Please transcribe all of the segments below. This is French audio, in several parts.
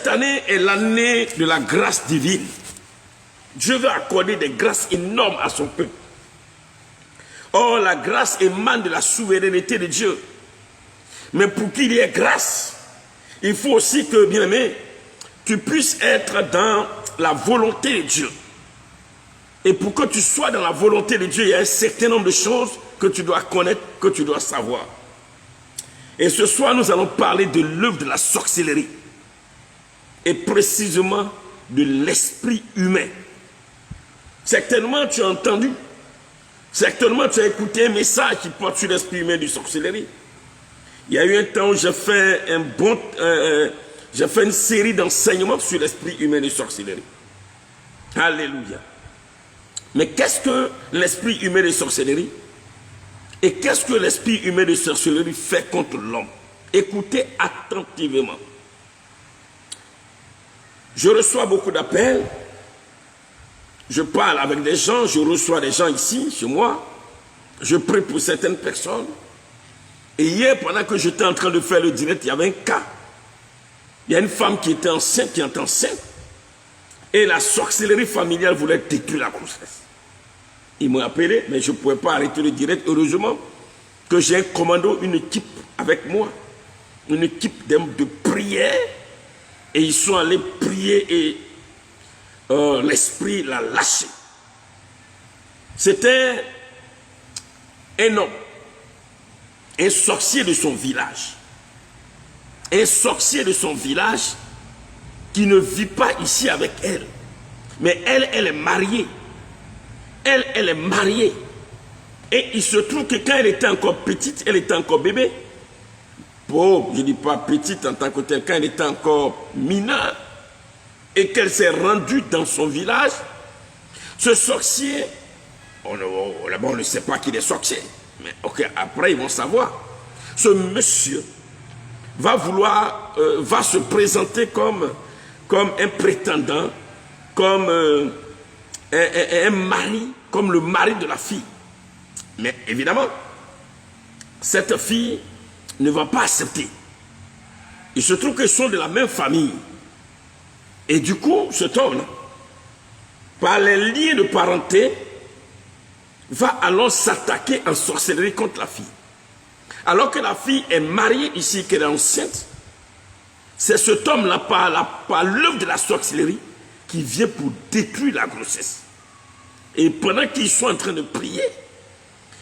année est l'année de la grâce divine. Dieu veut accorder des grâces énormes à son peuple. Or, la grâce émane de la souveraineté de Dieu. Mais pour qu'il y ait grâce, il faut aussi que, bien aimé, tu puisses être dans la volonté de Dieu. Et pour que tu sois dans la volonté de Dieu, il y a un certain nombre de choses que tu dois connaître, que tu dois savoir. Et ce soir, nous allons parler de l'œuvre de la sorcellerie. Et précisément de l'esprit humain. Certainement, tu as entendu. Certainement, tu as écouté un message qui porte sur l'esprit humain de sorcellerie. Il y a eu un temps où j'ai fait une série d'enseignements sur l'esprit humain de sorcellerie. Alléluia. Mais qu'est-ce que l'esprit humain de sorcellerie? Et qu'est-ce que l'esprit humain de sorcellerie fait contre l'homme? Écoutez attentivement. Je reçois beaucoup d'appels. Je parle avec des gens, je reçois des gens ici, chez moi. Je prie pour certaines personnes. Et hier, pendant que j'étais en train de faire le direct, il y avait un cas. Il y a une femme qui était enceinte, qui est enceinte. Et la sorcellerie familiale voulait détruire la grossesse. Ils m'ont appelé, mais je ne pouvais pas arrêter le direct. Heureusement que j'ai un commando, une équipe avec moi. Une équipe de prière. Et ils sont allés prier et l'esprit l'a lâché. C'était un homme, un sorcier de son village. Un sorcier de son village qui ne vit pas ici avec elle. Mais elle est mariée. Elle est mariée. Et il se trouve que quand elle était encore petite, elle était encore bébé. Bon, je ne dis pas petite en tant que telle, quand elle était encore mineure, et qu'elle s'est rendue dans son village, ce sorcier, d'abord on ne sait pas qu'il est sorcier, mais ok, après ils vont savoir. Ce monsieur va se présenter comme un prétendant, comme un mari, comme le mari de la fille. Mais évidemment, cette fille ne va pas accepter. Il se trouve qu'ils sont de la même famille. Et du coup, cet homme, par les liens de parenté, va alors s'attaquer en sorcellerie contre la fille. Alors que la fille est mariée ici, qu'elle est enceinte, c'est cet homme-là, par l'œuvre de la sorcellerie, qui vient pour détruire la grossesse. Et pendant qu'ils sont en train de prier,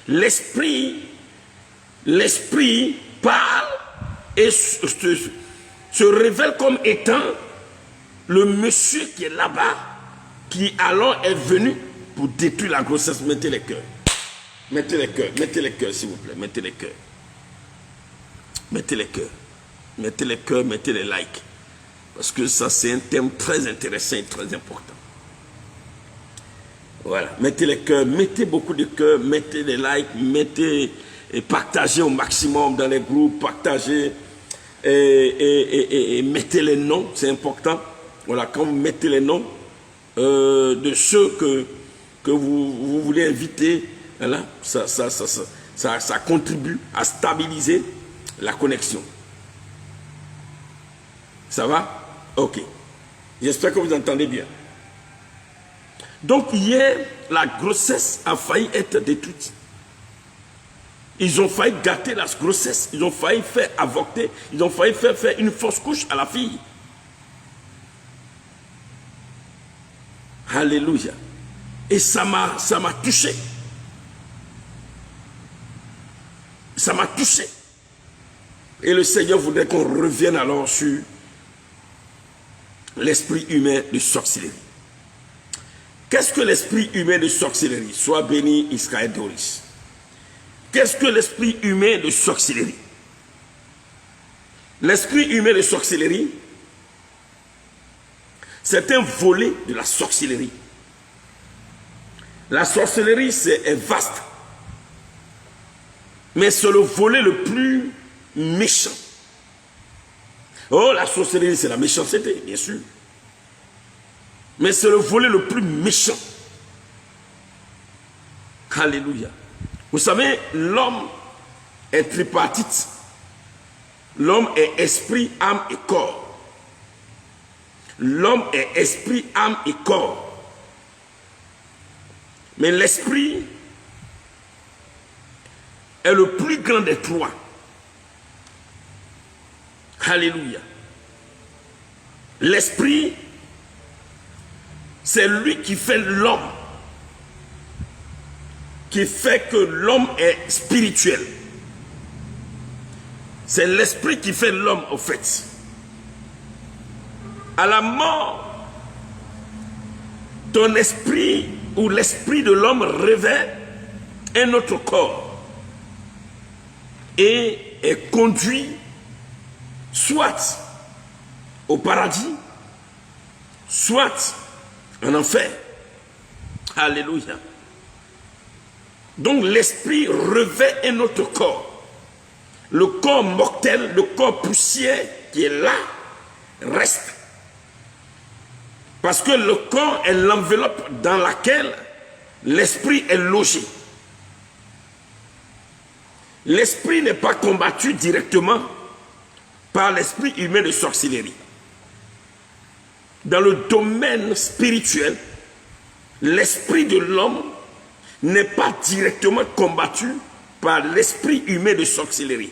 l'esprit parle et se révèle comme étant le monsieur qui est là-bas, qui alors est venu pour détruire la grossesse. Mettez les cœurs. Mettez les cœurs, s'il vous plaît. Mettez les cœurs. Mettez les cœurs. Mettez les cœurs, mettez les likes. Parce que ça, c'est un thème très intéressant et très important. Voilà. Mettez les cœurs, mettez beaucoup de cœurs, mettez les likes, mettez et partagez au maximum dans les groupes, partagez et mettez les noms, c'est important. Voilà, quand vous mettez les noms de ceux que vous voulez inviter, voilà, ça contribue à stabiliser la connexion. Ça va? Ok. J'espère que vous entendez bien. Donc hier, la grossesse a failli être détruite. Ils ont failli gâter la grossesse, ils ont failli faire avorter, ils ont failli faire une fausse couche à la fille. Alléluia. Et ça m'a touché. Ça m'a touché. Et le Seigneur voudrait qu'on revienne alors sur l'esprit humain de sorcellerie. Qu'est-ce que l'esprit humain de sorcellerie? Sois béni, Israël Doris. Qu'est-ce que l'esprit humain de sorcellerie? L'esprit humain de sorcellerie, c'est un volet de la sorcellerie. La sorcellerie, est vaste. Mais c'est le volet le plus méchant. Oh, la sorcellerie, c'est la méchanceté, bien sûr. Mais c'est le volet le plus méchant. Alléluia. Vous savez, l'homme est tripartite. L'homme est esprit, âme et corps. L'homme est esprit, âme et corps. Mais l'esprit est le plus grand des trois. Alléluia. L'esprit, c'est lui qui fait l'homme, qui fait que l'homme est spirituel. C'est l'esprit qui fait l'homme, en fait. À la mort, ton esprit ou l'esprit de l'homme revêt un autre corps et est conduit soit au paradis, soit en enfer. Alléluia. Donc l'esprit revêt un autre corps. Le corps mortel, le corps poussière qui est là, reste. Parce que le corps est l'enveloppe dans laquelle l'esprit est logé. L'esprit n'est pas combattu directement par l'esprit humain de sorcellerie. Dans le domaine spirituel, l'esprit de l'homme n'est pas directement combattu par l'esprit humain de sorcellerie.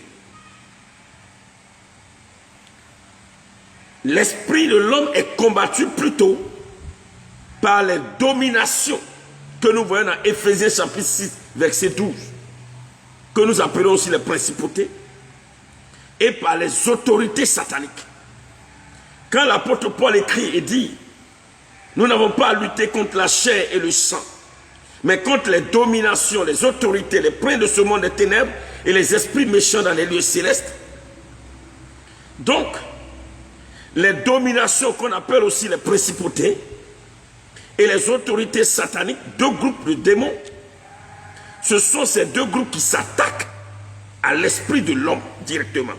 L'esprit de l'homme est combattu plutôt par les dominations que nous voyons dans Éphésiens chapitre 6, verset 12, que nous appelons aussi les principautés, et par les autorités sataniques. Quand l'apôtre Paul écrit et dit, nous n'avons pas à lutter contre la chair et le sang, mais contre les dominations, les autorités, les princes de ce monde des ténèbres et les esprits méchants dans les lieux célestes. Donc, les dominations qu'on appelle aussi les principautés et les autorités sataniques, deux groupes de démons, ce sont ces deux groupes qui s'attaquent à l'esprit de l'homme directement.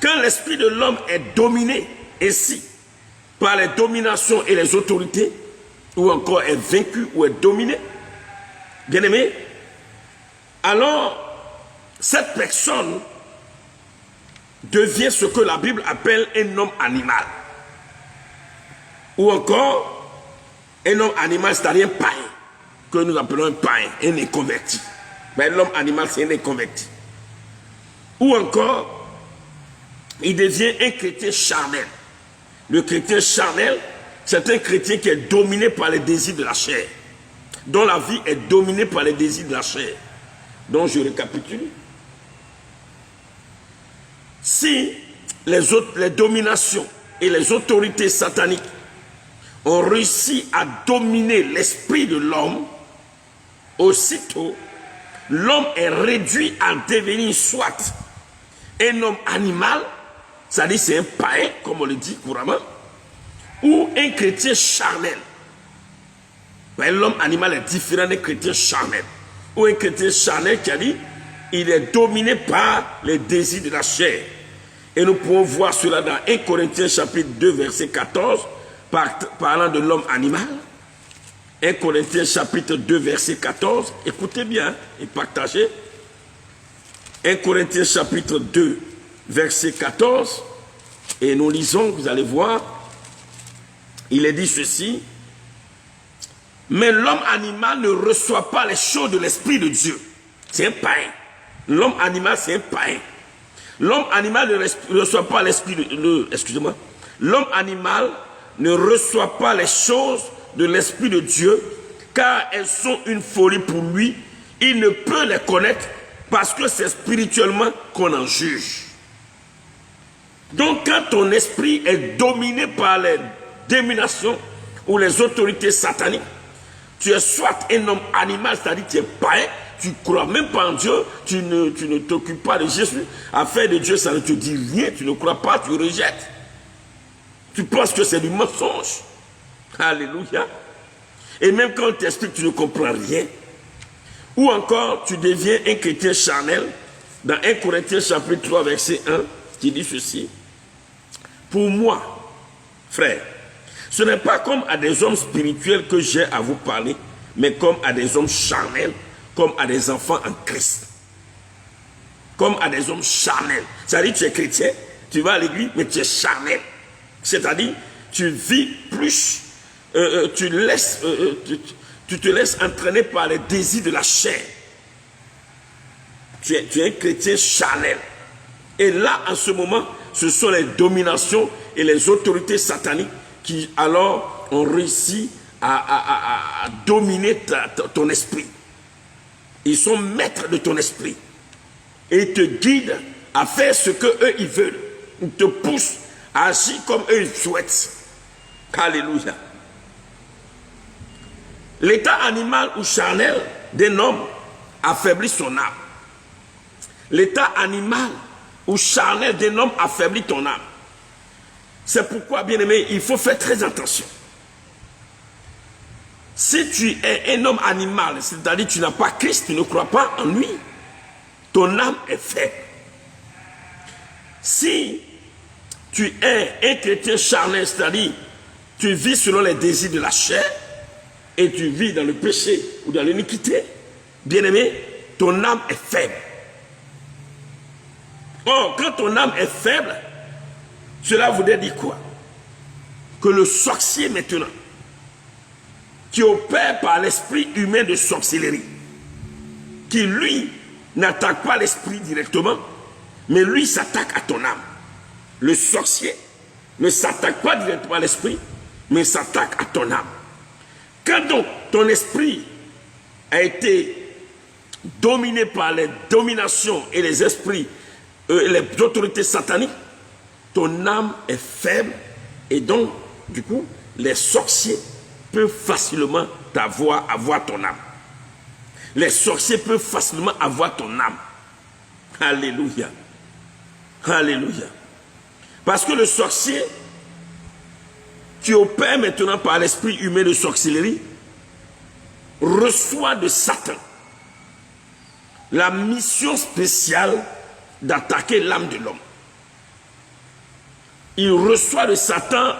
Quand l'esprit de l'homme est dominé ainsi par les dominations et les autorités, ou encore est vaincu ou est dominé, bien aimé, alors cette personne devient ce que la Bible appelle un homme animal. Ou encore un homme animal, c'est-à-dire un païen, que nous appelons un païen, un inconverti. Mais l'homme animal, c'est un inconverti. Ou encore, il devient un chrétien charnel. Le chrétien charnel, c'est un chrétien qui est dominé par les désirs de la chair, dont la vie est dominée par les désirs de la chair. Donc je récapitule. Si les dominations et les autorités sataniques ont réussi à dominer l'esprit de l'homme, aussitôt, l'homme est réduit à devenir soit un homme animal, c'est-à-dire c'est un païen, comme on le dit couramment, ou un chrétien charnel. L'homme animal est différent d'un chrétien charnel. Ou un chrétien charnel qui a dit, il est dominé par les désirs de la chair. Et nous pouvons voir cela dans 1 Corinthiens chapitre 2 verset 14, parlant de l'homme animal. 1 Corinthiens chapitre 2 verset 14, écoutez bien et partagez. 1 Corinthiens chapitre 2 verset 14, et nous lisons, vous allez voir, il est dit ceci: mais l'homme animal ne reçoit pas les choses de l'Esprit de Dieu. C'est un païen. L'homme animal, c'est un païen. L'homme animal ne reçoit pas l'Esprit de... excusez-moi. L'homme animal ne reçoit pas les choses de l'Esprit de Dieu, car elles sont une folie pour lui. Il ne peut les connaître parce que c'est spirituellement qu'on en juge. Donc quand ton esprit est dominé par les dominations ou les autorités sataniques, tu es soit un homme animal, c'est-à-dire tu es païen, tu ne crois même pas en Dieu, tu ne t'occupes pas de Jésus, affaire de Dieu, ça ne te dit rien, tu ne crois pas, tu rejettes. Tu penses que c'est du mensonge. Alléluia. Et même quand on t'explique, tu ne comprends rien. Ou encore, tu deviens un chrétien charnel, dans 1 Corinthiens chapitre 3, verset 1, qui dit ceci: pour moi, frère, ce n'est pas comme à des hommes spirituels que j'ai à vous parler, mais comme à des hommes charnels, comme à des enfants en Christ. Comme à des hommes charnels. C'est-à-dire que tu es chrétien, tu vas à l'église, mais tu es charnel. C'est-à-dire, tu vis plus, tu te laisses entraîner par les désirs de la chair. Tu es un chrétien charnel. Et là, en ce moment, ce sont les dominations et les autorités sataniques qui alors ont réussi à dominer ton esprit. Ils sont maîtres de ton esprit. Et ils te guident à faire ce qu'eux ils veulent. Ils te poussent à agir comme eux ils souhaitent. Alléluia. L'état animal ou charnel d'un homme affaiblit son âme. L'état animal ou charnel d'un homme affaiblit ton âme. C'est pourquoi, bien-aimé, il faut faire très attention. Si tu es un homme animal, c'est-à-dire tu n'as pas Christ, tu ne crois pas en lui, ton âme est faible. Si tu es un chrétien charnel, c'est-à-dire tu vis selon les désirs de la chair et tu vis dans le péché ou dans l'iniquité, bien-aimé, ton âme est faible. Or, quand ton âme est faible, cela voudrait dire quoi? Que le sorcier maintenant, qui opère par l'esprit humain de sorcellerie, qui lui n'attaque pas l'esprit directement, mais lui s'attaque à ton âme. Le sorcier ne s'attaque pas directement à l'esprit, mais s'attaque à ton âme. Quand donc ton esprit a été dominé par les dominations et les esprits, les autorités sataniques, ton âme est faible et donc, du coup, les sorciers peuvent facilement avoir ton âme. Les sorciers peuvent facilement avoir ton âme. Alléluia. Alléluia. Parce que le sorcier, qui opère maintenant par l'esprit humain de sorcellerie, reçoit de Satan la mission spéciale d'attaquer l'âme de l'homme. Il reçoit de Satan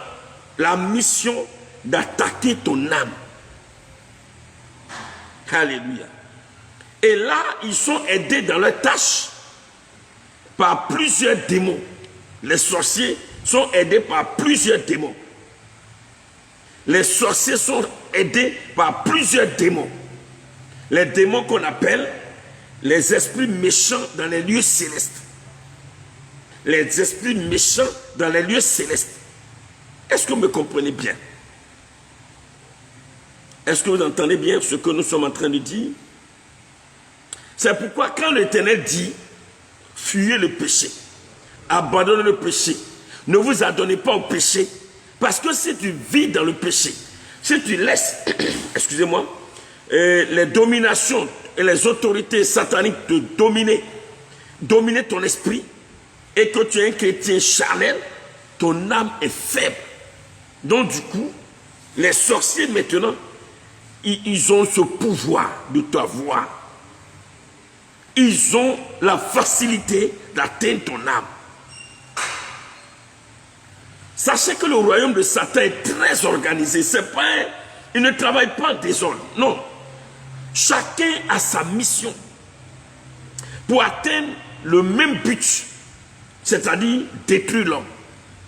la mission d'attaquer ton âme. Alléluia. Et là, ils sont aidés dans leur tâche par plusieurs démons. Les sorciers sont aidés par plusieurs démons. Les sorciers sont aidés par plusieurs démons. Les démons qu'on appelle les esprits méchants dans les lieux célestes. Les esprits méchants dans les lieux célestes. Est-ce que vous me comprenez bien? Est-ce que vous entendez bien ce que nous sommes en train de dire? C'est pourquoi quand l'Éternel dit « Fuyez le péché, abandonnez le péché, ne vous adonnez pas au péché », parce que si tu vis dans le péché, si tu laisses, excusez-moi, les dominations et les autorités sataniques te dominer ton esprit, et que tu es un chrétien charnel, ton âme est faible. Donc du coup, les sorciers maintenant, ils ont ce pouvoir de t'avoir. Ils ont la facilité d'atteindre ton âme. Sachez que le royaume de Satan est très organisé. C'est pas il ne travaille pas en désordre. Non. Chacun a sa mission pour atteindre le même but, c'est-à-dire détruire l'homme,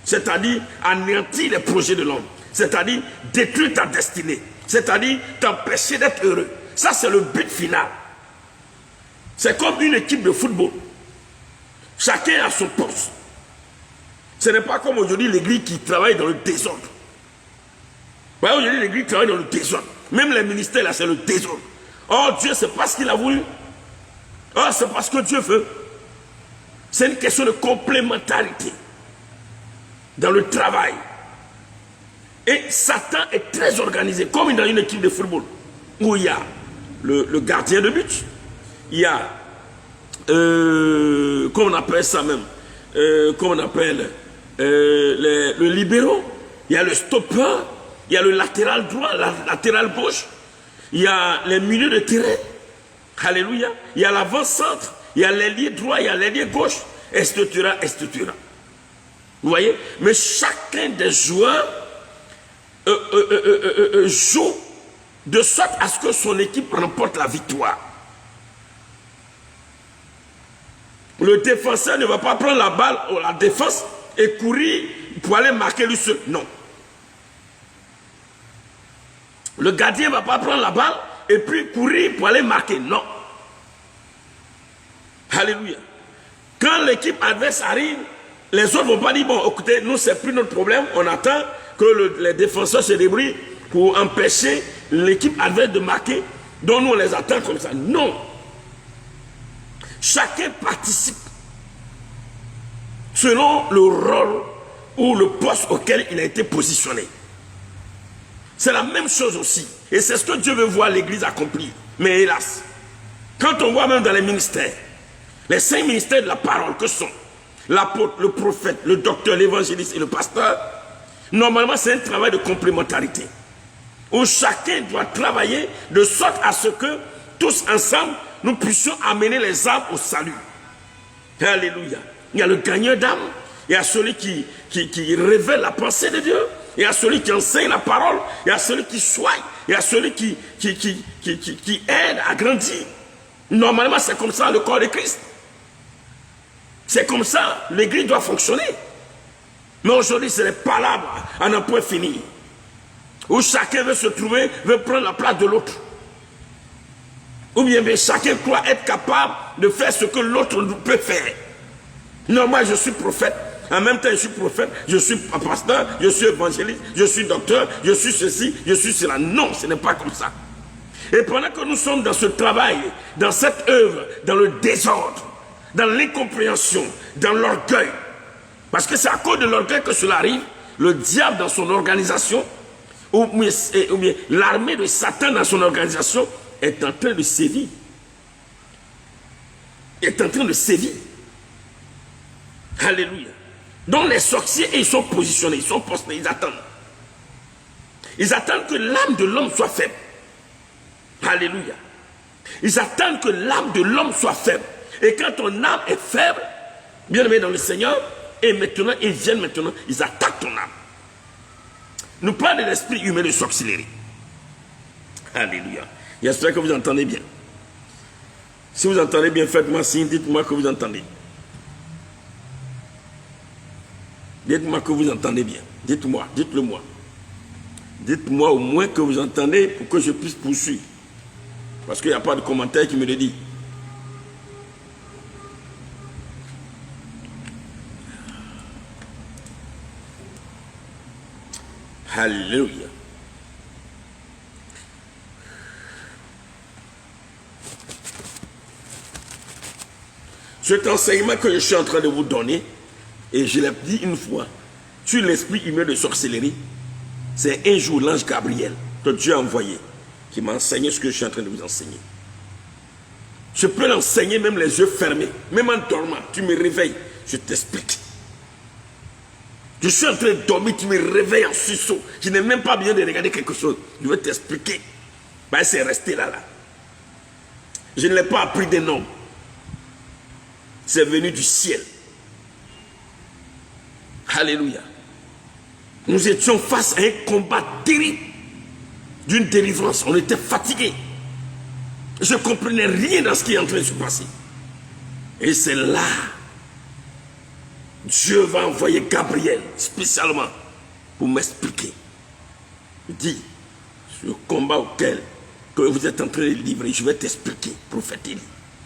c'est-à-dire anéantir les projets de l'homme, c'est-à-dire détruire ta destinée, c'est-à-dire t'empêcher d'être heureux. Ça, c'est le but final. C'est comme une équipe de football. Chacun a son poste. Ce n'est pas comme aujourd'hui l'église qui travaille dans le désordre. Vous voyez, aujourd'hui l'église travaille dans le désordre. Même les ministères, là, c'est le désordre. Oh, Dieu, c'est pas ce qu'il a voulu. Oh, c'est parce que Dieu veut. C'est une question de complémentarité dans le travail. Et Satan est très organisé, comme dans une équipe de football, où il y a le gardien de but, il y a, comment on appelle ça même, comment on appelle, le libéro, il y a le stopper, il y a le latéral droit, la latéral gauche, il y a les milieux de terrain, alléluia, il y a l'avant-centre, il y a l'ailier droit, il y a l'ailier gauche, etc., etc. Vous voyez? Mais chacun des joueurs joue de sorte à ce que son équipe remporte la victoire. Le défenseur ne va pas prendre la balle ou la défense et courir pour aller marquer lui seul. Non. Le gardien ne va pas prendre la balle et puis courir pour aller marquer. Non. Alléluia. Quand l'équipe adverse arrive, les autres ne vont pas dire, bon, écoutez, nous, c'est plus notre problème. On attend que les défenseurs se débrouillent pour empêcher l'équipe adverse de marquer. Donc, nous, on les attend comme ça. Non. Chacun participe selon le rôle ou le poste auquel il a été positionné. C'est la même chose aussi. Et c'est ce que Dieu veut voir l'Église accomplir. Mais hélas, quand on voit même dans les ministères, les 5 ministères de la parole que sont l'apôtre, le prophète, le docteur, l'évangéliste et le pasteur, normalement c'est un travail de complémentarité. Où chacun doit travailler de sorte à ce que tous ensemble, nous puissions amener les âmes au salut. Alléluia. Il y a le gagneur d'âme, il y a celui qui révèle la pensée de Dieu, il y a celui qui enseigne la parole, il y a celui qui soigne, il y a celui qui aide à grandir. Normalement, c'est comme ça le corps de Christ. C'est comme ça l'Église doit fonctionner. Mais aujourd'hui, c'est les palabres à n'en point finir. Où chacun veut se trouver, veut prendre la place de l'autre. Ou bien chacun croit être capable de faire ce que l'autre peut faire. Non, moi je suis prophète. En même temps, je suis prophète, je suis pasteur, je suis évangéliste, je suis docteur, je suis ceci, je suis cela. Non, ce n'est pas comme ça. Et pendant que nous sommes dans ce travail, dans cette œuvre, dans le désordre, dans l'incompréhension, dans l'orgueil, parce que c'est à cause de l'orgueil que cela arrive, le diable dans son organisation, ou bien l'armée de Satan dans son organisation, est en train de sévir. Est en train de sévir. Alléluia. Donc les sorciers, ils sont positionnés, ils sont postés, ils attendent. Ils attendent que l'âme de l'homme soit faible. Alléluia. Ils attendent que l'âme de l'homme soit faible. Et quand ton âme est faible, bien aimé dans le Seigneur, et maintenant, ils viennent maintenant, ils attaquent ton âme. Nous parlons de l'esprit humain de sorcellerie. Alléluia. J'espère que vous entendez bien. Si vous entendez bien, faites-moi signe, dites-moi que vous entendez. Dites-moi que vous entendez bien. Dites-moi, dites-le moi. Dites-moi au moins que vous entendez pour que je puisse poursuivre. Parce qu'il n'y a pas de commentaire qui me le dit. Alléluia. Cet enseignement que je suis en train de vous donner, et je l'ai dit une fois, sur l'esprit humain de sorcellerie, c'est un jour l'ange Gabriel que Dieu a envoyé, qui m'a enseigné ce que je suis en train de vous enseigner. Je peux l'enseigner même les yeux fermés, même en dormant, tu me réveilles, je t'explique. Je suis en train de dormir, tu me réveilles en sursaut, je n'ai même pas besoin de regarder quelque chose, je vais t'expliquer. Ben, c'est resté là. Je ne l'ai pas appris des noms. C'est venu du ciel. Alléluia. Nous étions face à un combat terrible d'une délivrance. On était fatigués. Je ne comprenais rien dans ce qui est en train de se passer. Et c'est là, Dieu va envoyer Gabriel spécialement pour m'expliquer. Il dit, le combat auquel que vous êtes en train de livrer, je vais t'expliquer, prophète Élie.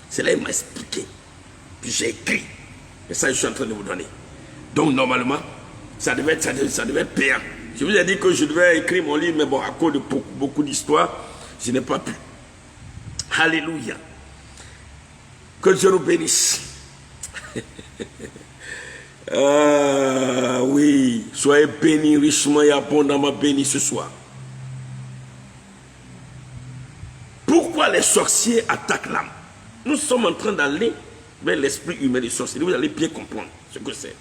C'est là qu'il m'a expliqué. Puis j'ai écrit. Et ça, je suis en train de vous donner. Donc, normalement, ça devait être payant. Je vous ai dit que je devais écrire mon livre, mais bon, à cause de beaucoup d'histoires, je n'ai pas pu. Alléluia. Que Dieu nous bénisse. Ah oui, soyez bénis richement et abondamment bénis ce soir. Pourquoi les sorciers attaquent l'âme? Nous sommes en train d'aller vers l'esprit humain des sorciers. Vous allez bien comprendre ce que c'est.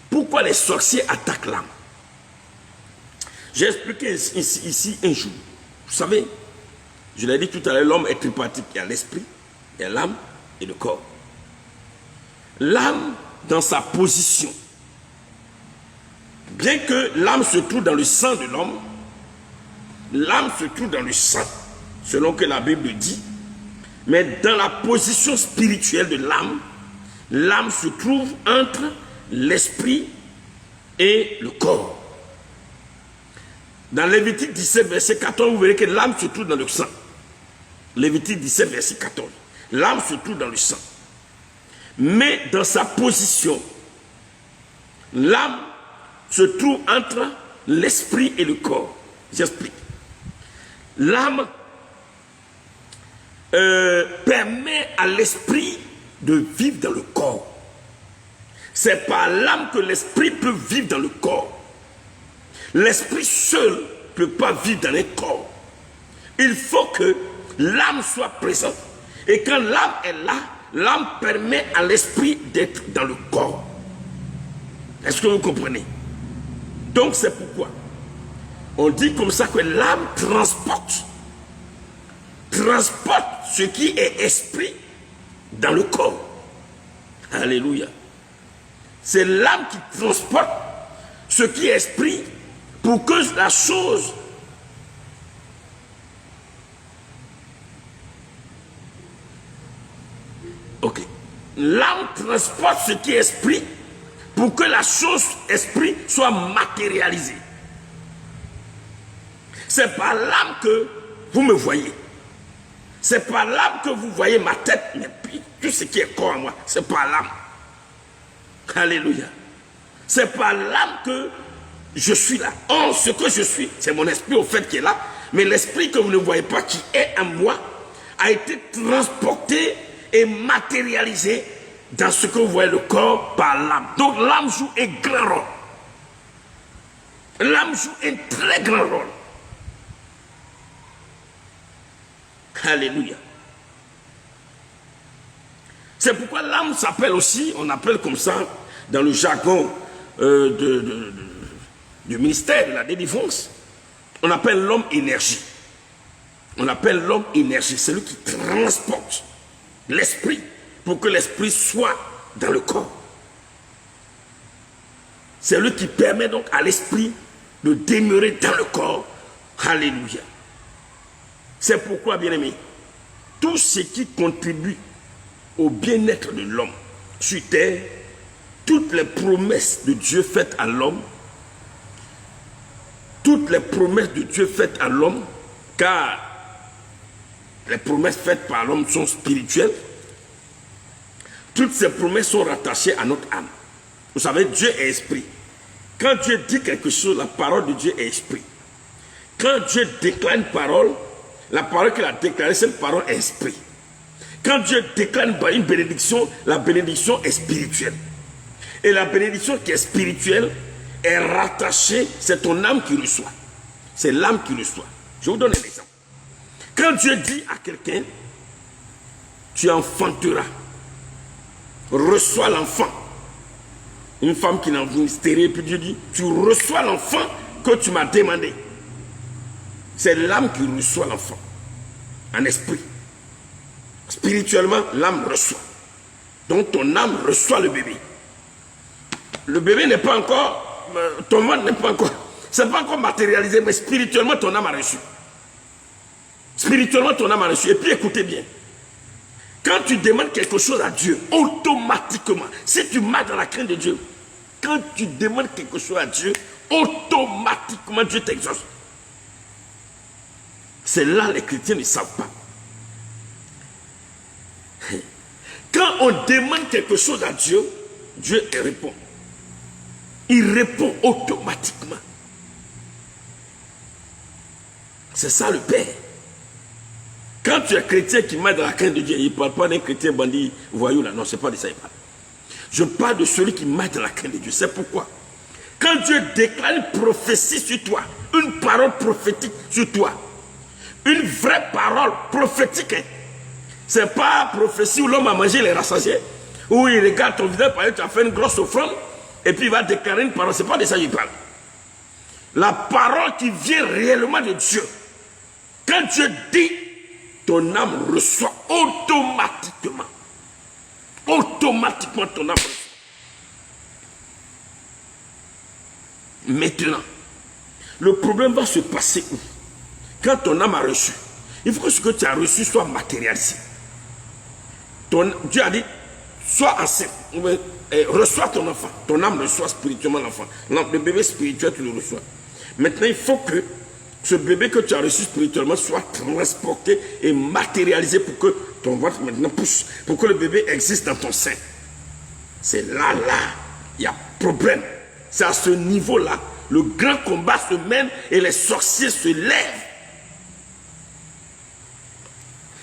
Pourquoi les sorciers attaquent l'âme? J'ai expliqué ici un jour. Vous savez, je l'ai dit tout à l'heure, l'homme est tripartite. Il y a l'esprit, il y a l'âme et le corps. L'âme, dans sa position, bien que l'âme se trouve dans le sang de l'homme, l'âme se trouve dans le sang, selon que la Bible dit, mais dans la position spirituelle de l'âme, l'âme se trouve entre l'esprit et le corps. Dans Lévitique 17, verset 14, vous verrez que l'âme se trouve dans le sang. Lévitique 17, verset 14. L'âme se trouve dans le sang. Mais dans sa position, l'âme se trouve entre l'esprit et le corps. J'explique. L'âme permet à l'esprit de vivre dans le corps. C'est par l'âme que l'esprit peut vivre dans le corps. L'esprit seul ne peut pas vivre dans les corps. Il faut que l'âme soit présente. Et quand l'âme est là, l'âme permet à l'esprit d'être dans le corps. Est-ce que vous comprenez? Donc c'est pourquoi on dit comme ça que l'âme transporte ce qui est esprit dans le corps. Alléluia. C'est l'âme qui transporte ce qui est esprit pour que la chose l'âme transporte ce qui est esprit pour que la chose esprit soit matérialisée. C'est par l'âme que vous me voyez. C'est par l'âme que vous voyez ma tête, mais puis tout ce qui est corps en moi, c'est par l'âme. Alléluia. C'est par l'âme que je suis là. Or, ce que je suis, c'est mon esprit au fait qui est là, mais l'esprit que vous ne voyez pas, qui est en moi, a été transporté et matérialisé dans ce que vous voyez le corps par l'âme. Donc l'âme joue un grand rôle. L'âme joue un très grand rôle. Alléluia. C'est pourquoi l'âme s'appelle aussi, on appelle comme ça, dans le jargon du ministère de la délivrance, on appelle l'homme énergie. On appelle l'homme énergie, c'est lui qui transporte l'esprit pour que l'esprit soit dans le corps. C'est lui qui permet donc à l'esprit de demeurer dans le corps. Alléluia. C'est pourquoi, bien-aimés, tout ce qui contribue au bien-être de l'homme sur terre, toutes les promesses de Dieu faites à l'homme, toutes les promesses de Dieu faites à l'homme, car les promesses faites par l'homme sont spirituelles, toutes ces promesses sont rattachées à notre âme. Vous savez, Dieu est esprit. Quand Dieu dit quelque chose, la parole de Dieu est esprit. Quand Dieu déclare une parole, la parole qu'il a déclarée, cette parole est esprit. Quand Dieu déclare une bénédiction, la bénédiction est spirituelle. Et la bénédiction qui est spirituelle est rattachée, c'est ton âme qui reçoit. C'est l'âme qui reçoit. Je vous donne un exemple. Quand Dieu dit à quelqu'un, tu enfanteras, reçois l'enfant. Une femme qui n'a envie stérile, puis Dieu dit, tu reçois l'enfant que tu m'as demandé. C'est l'âme qui reçoit l'enfant, en esprit. Spirituellement, l'âme reçoit. Donc ton âme reçoit le bébé. Le bébé n'est pas encore, ton ventre n'est pas encore, c'est pas encore matérialisé, mais spirituellement ton âme a reçu. Spirituellement ton âme a reçu. Et puis écoutez bien, quand tu demandes quelque chose à Dieu, automatiquement, si tu marches dans la crainte de Dieu, quand tu demandes quelque chose à Dieu, automatiquement Dieu t'exauce. C'est là les chrétiens ne savent pas. Quand on demande quelque chose à Dieu, Dieu répond. Il répond automatiquement. C'est ça le Père. Quand tu es chrétien qui marche dans la crainte de Dieu, il ne parle pas d'un chrétien bandit voyou là, non, c'est pas de ça il parle. Je parle de celui qui marche dans la crainte de Dieu. C'est pourquoi, quand Dieu déclare une prophétie sur toi, une parole prophétique sur toi, une vraie parole prophétique, hein, c'est pas prophétie où l'homme a mangé les rassasiés, où il regarde ton visage, par exemple, tu as fait une grosse offrande, et puis il va déclarer une parole. C'est pas de ça qu'il parle. La parole qui vient réellement de Dieu. Quand Dieu dit, ton âme reçoit automatiquement. Automatiquement ton âme reçoit. Maintenant, le problème va se passer où? Quand ton âme a reçu, il faut que ce que tu as reçu soit matérialisé. Dieu a dit, sois enceinte, reçois ton enfant, ton âme reçoit spirituellement l'enfant. Le bébé spirituel, tu le reçois. Maintenant, il faut que ce bébé que tu as reçu spirituellement soit transporté et matérialisé pour que ton ventre maintenant pousse, pour que le bébé existe dans ton sein. C'est là, il y a problème. C'est à ce niveau-là, le grand combat se mène et les sorciers se lèvent.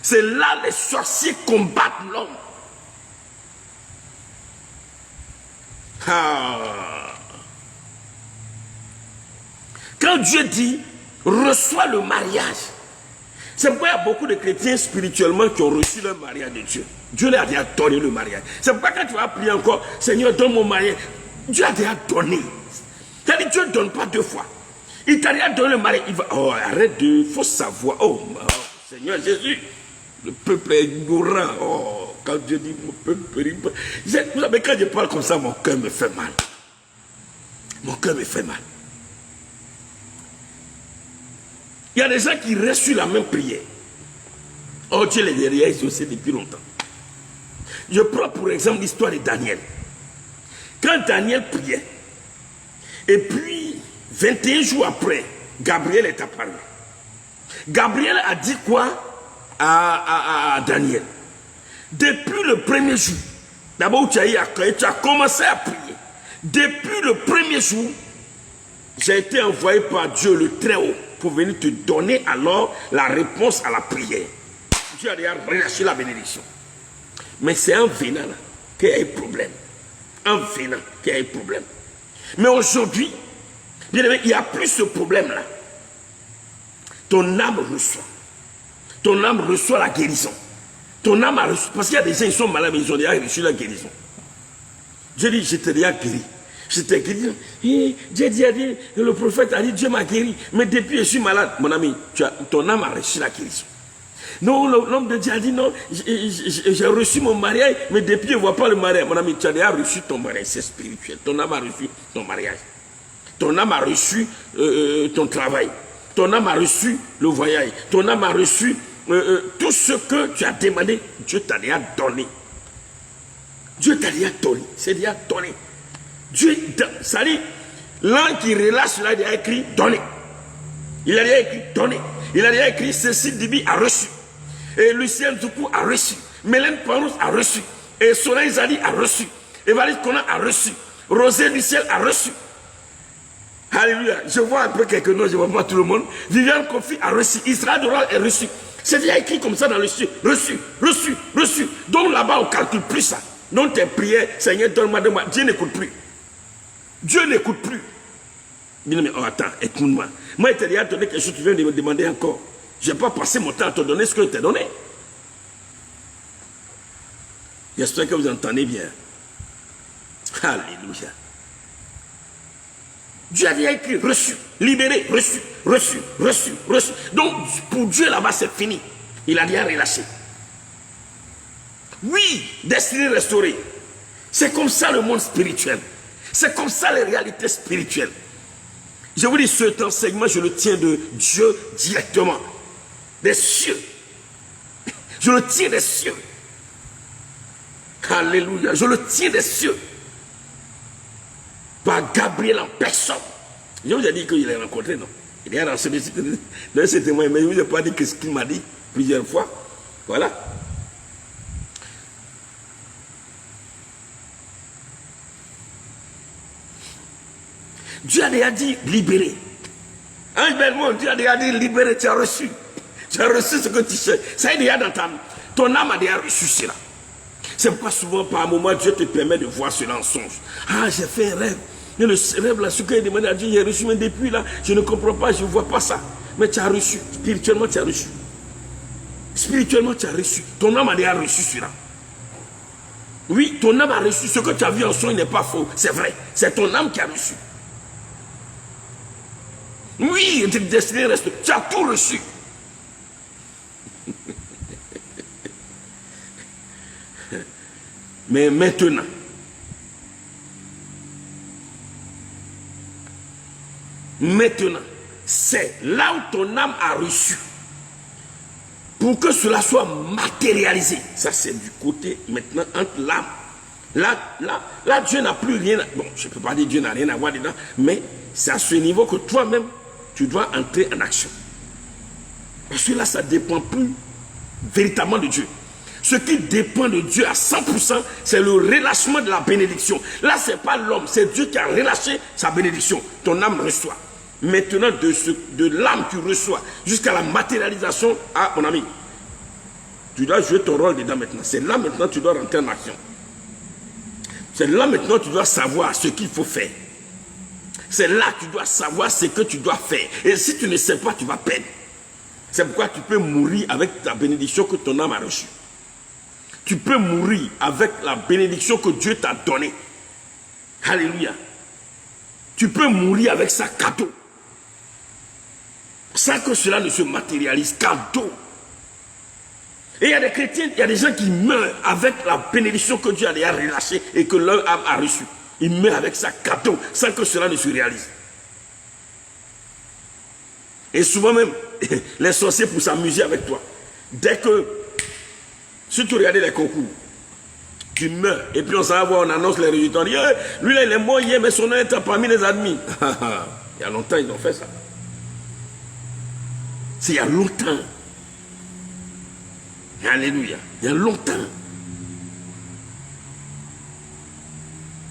C'est là les sorciers combattent l'homme. Quand Dieu dit reçois le mariage, c'est pourquoi il y a beaucoup de chrétiens spirituellement qui ont reçu le mariage de Dieu. Dieu leur a déjà donné le mariage. C'est pourquoi quand tu vas prier encore, Seigneur, donne mon mariage, Dieu a déjà donné. C'est-à-dire Dieu ne donne pas deux fois. Il t'a déjà donné le mariage. Il va, arrête il faut savoir. Seigneur Jésus, le peuple est ignorant. Quand Dieu dit mon peuple périt. Vous savez, quand je parle comme ça, mon cœur me fait mal. Mon cœur me fait mal. Il y a des gens qui restent sur la même prière. Dieu les derrière, ils aussi depuis longtemps. Je prends pour exemple l'histoire de Daniel. Quand Daniel priait, et puis 21 jours après, Gabriel est apparu. Gabriel a dit quoi à Daniel? Depuis le premier jour, d'abord tu as commencé à prier. Depuis le premier jour, j'ai été envoyé par Dieu le Très-Haut pour venir te donner alors la réponse à la prière. Dieu a déjà relâché la bénédiction. Mais c'est en venant qu'il y a un problème. En venant qu'il y a un problème. Mais aujourd'hui, bien aimé, il n'y a plus ce problème-là. Ton âme reçoit. Ton âme reçoit la guérison. Ton âme a reçu. Parce qu'il y a des gens qui sont malades, mais ils ont déjà reçu la guérison. Dieu dit, je t'ai déjà guéri. Je t'ai guéri. Dieu dit, le prophète a dit, Dieu m'a guéri. Mais depuis, je suis malade. Mon ami, ton âme a reçu la guérison. Non, l'homme de Dieu a dit, non, j'ai reçu mon mariage, mais depuis, je ne vois pas le mariage. Mon ami, tu as déjà reçu ton mariage, c'est spirituel. Ton âme a reçu ton mariage. Ton âme a reçu ton travail. Ton âme a reçu le voyage. Ton âme a reçu tout ce que tu as demandé. Dieu t'a déjà donné. Dieu t'a déjà donné. C'est déjà donné. Dieu, ça dit, l'un qui relâche, il a déjà écrit donné. Il a déjà écrit donné. Il a déjà écrit Cécile Dibi a reçu. Et Lucien Zoukou a reçu. Mélène Parousse a reçu. Et Soleil Zali a reçu. Évariste Conan a reçu. Rosé Luciel a reçu. Alléluia. Je vois un peu quelques noms, je ne vois pas tout le monde. Viviane Kofi a reçu. Israël Doral est reçu. C'est déjà écrit comme ça dans le ciel. Reçu, reçu, reçu. Donc là-bas, on ne calcule plus ça. Donc tes prières, Seigneur, donne-moi, donne-moi. Dieu n'écoute plus. Dieu n'écoute plus. Bien, mais attends, écoute-moi. Moi, il t'a déjà donné quelque chose, tu viens de me demander encore. Je n'ai pas passé mon temps à te donner ce que je t'ai donné. J'espère que vous entendez bien. Alléluia. Dieu a déjà écrit reçu, libéré, reçu, reçu, reçu, reçu. Donc, pour Dieu là-bas, c'est fini. Il a déjà relâché. Oui, destinée restaurée. C'est comme ça le monde spirituel. C'est comme ça les réalités spirituelles. Je vous dis, cet enseignement, je le tiens de Dieu directement. Des cieux. Je le tiens des cieux. Alléluia. Je le tiens des cieux. Par Gabriel en personne. Je vous ai dit qu'il l'a rencontré, non? Il est dans ce témoin, mais je ne vous ai pas dit ce qu'il m'a dit plusieurs fois. Voilà. Dieu a déjà dit libéré. Hein, Belmont, Dieu a déjà dit libéré, tu as reçu. Tu as reçu ce que tu sais. Ça est déjà dans ton âme a déjà reçu cela. C'est pourquoi souvent, par un moment, Dieu te permet de voir cela en songe. Ah, j'ai fait un rêve. Mais le rêve, là, ce que j'ai demandé à Dieu, j'ai reçu, mais depuis là, je ne comprends pas, je ne vois pas ça. Mais tu as reçu. Spirituellement, tu as reçu. Spirituellement, tu as reçu. Ton âme a déjà reçu cela. Oui, ton âme a reçu. Ce que tu as vu en songe n'est pas faux. C'est vrai. C'est ton âme qui a reçu. Oui, tu es destiné à rester. Tu as tout reçu. Mais maintenant, c'est là où ton âme a reçu. Pour que cela soit matérialisé. Ça, c'est du côté maintenant entre l'âme Là, Dieu n'a plus rien. Bon, je ne peux pas dire Dieu n'a rien à voir dedans, mais c'est à ce niveau que toi-même, tu dois entrer en action. Parce que là, ça ne dépend plus véritablement de Dieu. Ce qui dépend de Dieu à 100%, c'est le relâchement de la bénédiction. Là, ce n'est pas l'homme, c'est Dieu qui a relâché sa bénédiction. Ton âme reçoit. Maintenant, de l'âme tu reçois jusqu'à la matérialisation, ah mon ami, tu dois jouer ton rôle dedans maintenant. C'est là maintenant que tu dois rentrer en action. C'est là maintenant que tu dois savoir ce qu'il faut faire. C'est là que tu dois savoir ce que tu dois faire. Et si tu ne sais pas, tu vas perdre. C'est pourquoi tu peux mourir avec la bénédiction que ton âme a reçue. Tu peux mourir avec la bénédiction que Dieu t'a donnée. Alléluia. Tu peux mourir avec sa cadeau. Sans que cela ne se matérialise. Cadeau. Et il y a des chrétiens, il y a des gens qui meurent avec la bénédiction que Dieu a déjà relâchée et que leur âme a reçue. Ils meurent avec sa cadeau sans que cela ne se réalise. Et souvent même, les sorciers pour s'amuser avec toi. Dès que, si tu regardes les concours, tu meurs, et puis on s'en va voir, on annonce les résultats. On dit, lui là il est mort hier, mais son nom est parmi les admis. Il y a longtemps ils ont fait ça. C'est il y a longtemps. Alléluia. Il y a longtemps.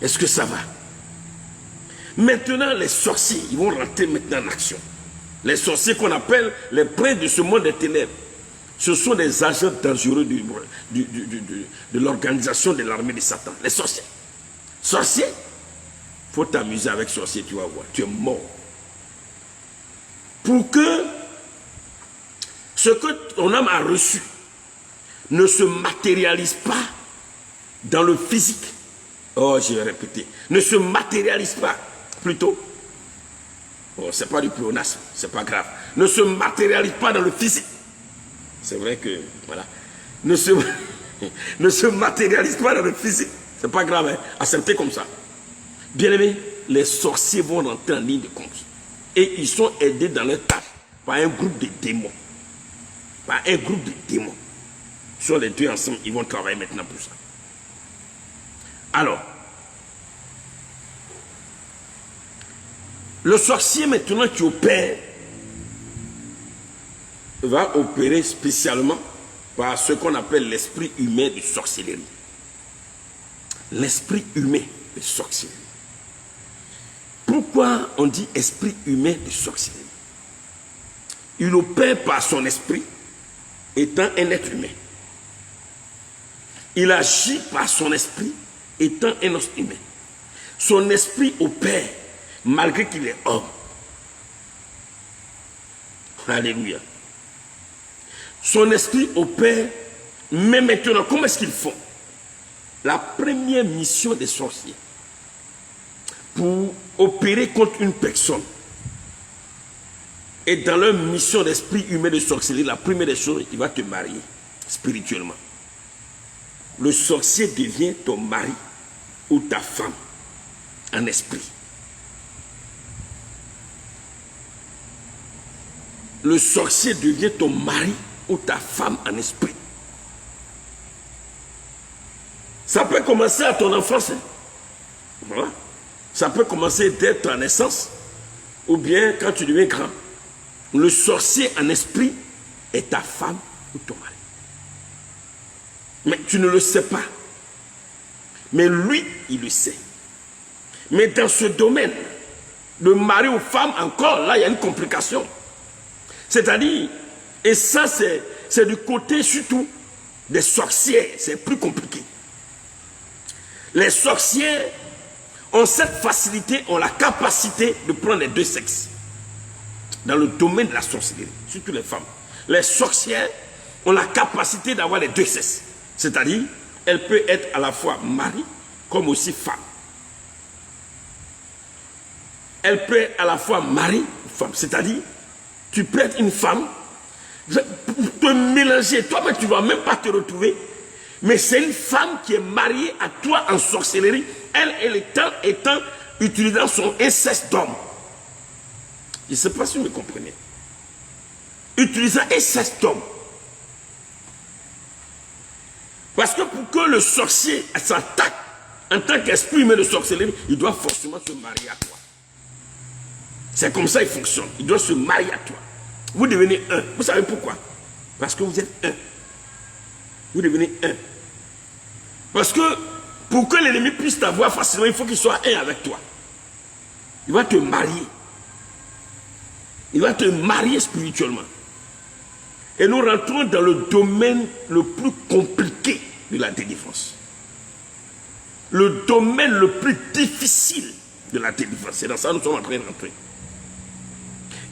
Est-ce que ça va? Maintenant, les sorciers, ils vont rentrer maintenant en action. Les sorciers qu'on appelle les princes de ce monde des ténèbres, ce sont des agents dangereux de l'organisation de l'armée de Satan. Les sorciers. Sorciers, il faut t'amuser avec sorciers, tu vas voir. Tu es mort. Pour que ce que ton âme a reçu ne se matérialise pas dans le physique. Oh, je vais répéter. Ne se matérialise pas, plutôt. Oh, c'est pas du pléonasme, c'est pas grave. Ne se matérialise pas dans le physique. C'est vrai que, voilà. Ne se matérialise pas dans le physique. C'est pas grave, hein. Acceptez comme ça. Bien aimé, les sorciers vont rentrer en ligne de compte. Et ils sont aidés dans leur tâche par un groupe de démons. Par un groupe de démons. Ils sont les deux ensemble, ils vont travailler maintenant pour ça. Alors, le sorcier maintenant qui opère va opérer spécialement par ce qu'on appelle l'esprit humain de sorcellerie. L'esprit humain de sorcellerie. Pourquoi on dit esprit humain de sorcellerie? Il opère par son esprit, étant un être humain. Il agit par son esprit, étant un être humain. Son esprit opère malgré qu'il est homme. Alléluia. Son esprit opère, mais maintenant, comment est-ce qu'ils font? La première mission des sorciers, pour opérer contre une personne, et dans leur mission d'esprit humain de sorcellerie, la première des choses, il va te marier spirituellement. Le sorcier devient ton mari ou ta femme en esprit. Le sorcier devient ton mari ou ta femme en esprit. Ça peut commencer à ton enfance. Hein? Voilà. Ça peut commencer dès ta naissance ou bien quand tu deviens grand. Le sorcier en esprit est ta femme ou ton mari. Mais tu ne le sais pas. Mais lui, il le sait. Mais dans ce domaine, le mari ou femme, encore, là, il y a une complication. C'est-à-dire, et ça, c'est du côté surtout des sorcières. C'est plus compliqué. Les sorcières ont cette facilité, ont la capacité de prendre les deux sexes. Dans le domaine de la sorcellerie, surtout les femmes. Les sorcières ont la capacité d'avoir les deux sexes. C'est-à-dire, elle peut être à la fois mari comme aussi femme. Elle peut être à la fois mari ou femme. C'est-à-dire, tu peux être une femme, pour te mélanger, toi-même tu ne vas même pas te retrouver, mais c'est une femme qui est mariée à toi en sorcellerie, elle étant utilisant son inceste d'homme. Je ne sais pas si vous me comprenez. Utilisant inceste d'homme. Parce que pour que le sorcier s'attaque en tant qu'esprit humain de sorcellerie, il doit forcément se marier à toi. C'est comme ça qu'il fonctionne. Il doit se marier à toi. Vous devenez un. Vous savez pourquoi? Parce que vous êtes un. Vous devenez un. Parce que pour que l'ennemi puisse t'avoir facilement, il faut qu'il soit un avec toi. Il va te marier. Il va te marier spirituellement. Et nous rentrons dans le domaine le plus compliqué de la délivrance. Le domaine le plus difficile de la délivrance. C'est dans ça que nous sommes en train de rentrer.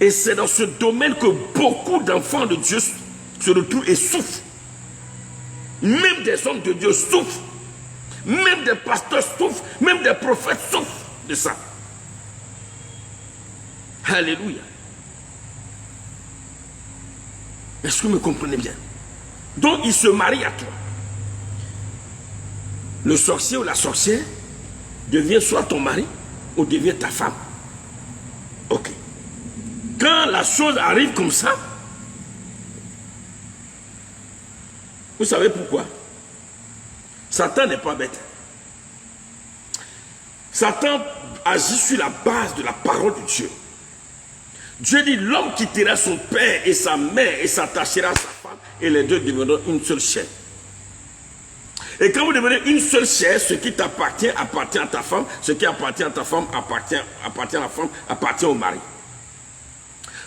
Et c'est dans ce domaine que beaucoup d'enfants de Dieu se retrouvent et souffrent. Même des hommes de Dieu souffrent. Même des pasteurs souffrent. Même des prophètes souffrent de ça. Alléluia. Est-ce que vous me comprenez bien? Donc il se marie à toi. Le sorcier ou la sorcière devient soit ton mari ou devient ta femme. Ok. Quand la chose arrive comme ça, vous savez pourquoi? Satan n'est pas bête. Satan agit sur la base de la parole de Dieu. Dieu dit, l'homme quittera son père et sa mère et s'attachera à sa femme et les deux deviendront une seule chair. Et quand vous devenez une seule chair, ce qui t'appartient appartient à ta femme, ce qui appartient à ta femme appartient à la femme, appartient au mari.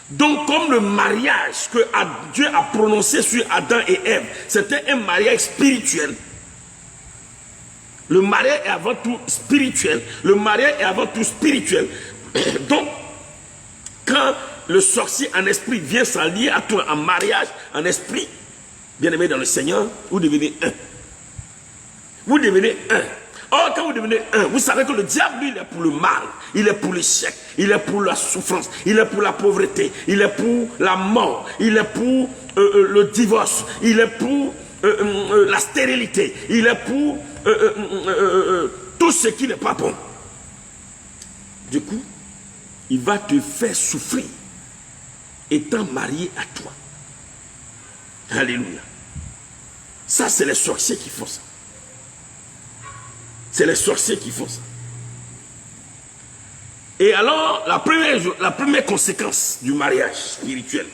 Donc comme le mariage que Dieu a prononcé sur Adam et Ève, c'était un mariage spirituel. Le mariage est avant tout spirituel. Le mariage est avant tout spirituel. Donc, quand le sorcier en esprit vient s'allier à toi en mariage, en esprit, bien aimé dans le Seigneur, vous devenez un. Vous devenez un. Or, quand vous devenez un, vous savez que le diable, lui, il est pour le mal, il est pour l'échec, il est pour la souffrance, il est pour la pauvreté, il est pour la mort, il est pour le divorce, il est pour la stérilité, il est pour tout ce qui n'est pas bon. Du coup, il va te faire souffrir étant marié à toi. Alléluia. Ça, c'est les sorciers qui font ça. C'est les sorciers qui font ça. Et alors, la première conséquence du mariage spirituel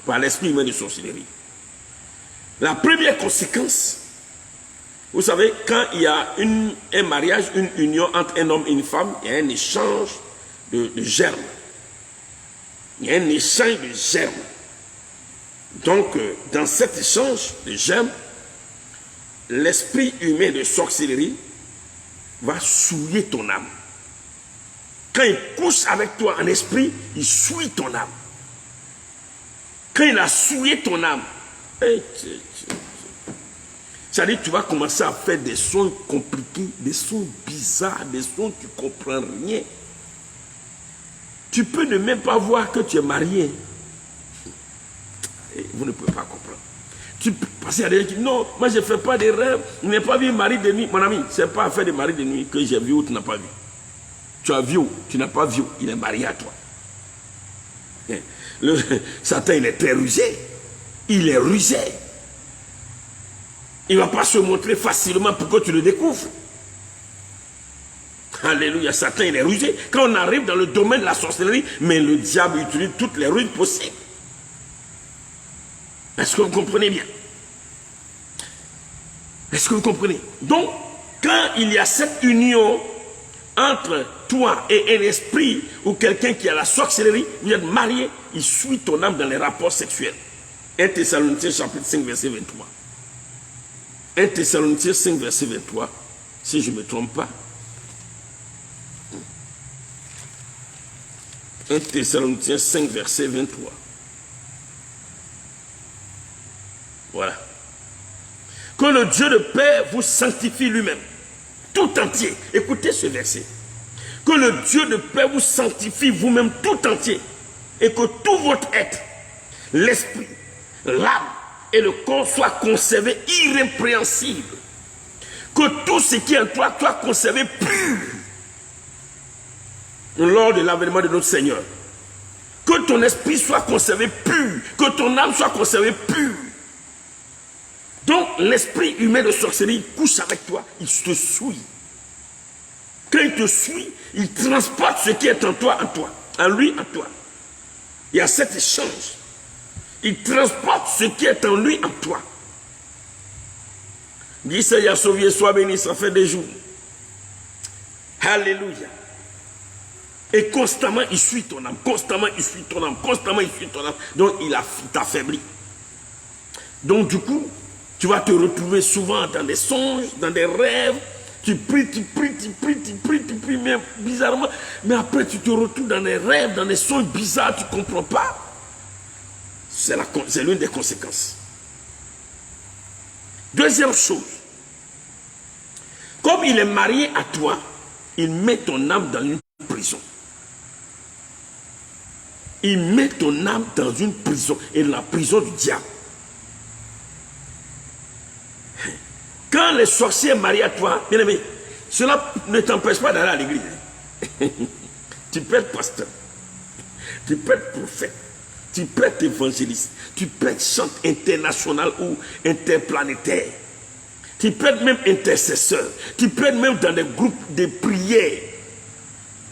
par l'esprit humain de sorcellerie, la première conséquence, vous savez, quand il y a un mariage, une union entre un homme et une femme, il y a un échange de germes. Il y a un échange de germes. Donc, dans cet échange de germes, l'esprit humain de sorcellerie va souiller ton âme. Quand il couche avec toi en esprit, il souille ton âme. Quand il a souillé ton âme, c'est-à-dire que tu vas commencer à faire des sons compliqués, des sons bizarres, des sons que tu ne comprends rien. Tu peux ne même pas voir que tu es marié. Et vous ne pouvez pas comprendre. Parce qu'il y a des gens qui disent, non, moi je ne fais pas de rêves, je n'ai pas vu mari de nuit. Mon ami, ce n'est pas affaire de mari de nuit que j'ai vu ou tu n'as pas vu. Tu as vu ou tu n'as pas vu, il est marié à toi. Satan, il est très rusé. Il est rusé. Il ne va pas se montrer facilement pour que tu le découvres. Alléluia, Satan, il est rusé. Quand on arrive dans le domaine de la sorcellerie, mais le diable utilise toutes les ruses possibles. Est-ce que vous comprenez bien? Est-ce que vous comprenez? Donc, quand il y a cette union entre toi et un esprit ou quelqu'un qui a la sorcellerie, vous êtes marié, il suit ton âme dans les rapports sexuels. 1 Thessaloniciens chapitre 5 verset 23. 1 Thessaloniciens 5 verset 23, si je ne me trompe pas. 1 Thessaloniciens 5 verset 23. Voilà. Que le Dieu de paix vous sanctifie lui-même, tout entier. Écoutez ce verset. Que le Dieu de paix vous sanctifie vous-même tout entier. Et que tout votre être, l'esprit, l'âme et le corps soient conservés irrépréhensibles. Que tout ce qui est en toi soit conservé pur lors de l'avènement de notre Seigneur. Que ton esprit soit conservé pur. Que ton âme soit conservée pure. Donc, l'esprit humain de sorcellerie couche avec toi, il te souille. Quand il te suit, il transporte ce qui est en toi, en lui, en toi. Il y a cet échange. Il transporte ce qui est en lui, en toi. Dis Seigneur, sauvé, sois béni, ça fait des jours. Alléluia. Et constamment, il suit ton âme. Constamment, il suit ton âme. Constamment, il suit ton âme. Donc, il t'affaiblit. Donc, du coup, tu vas te retrouver souvent dans des songes, dans des rêves. Tu pries, mais bizarrement. Mais après, tu te retrouves dans des rêves, dans des songes bizarres, tu ne comprends pas. C'est l'une des conséquences. Deuxième chose. Comme il est marié à toi, il met ton âme dans une prison. Il met ton âme dans une prison. Et la prison du diable. Quand les sorciers marient à toi, bien aimé, cela ne t'empêche pas d'aller à l'église. Tu peux être pasteur. Tu peux être prophète. Tu peux être évangéliste. Tu peux être chante international ou interplanétaire. Tu peux être même intercesseur. Tu peux être même dans des groupes de prière.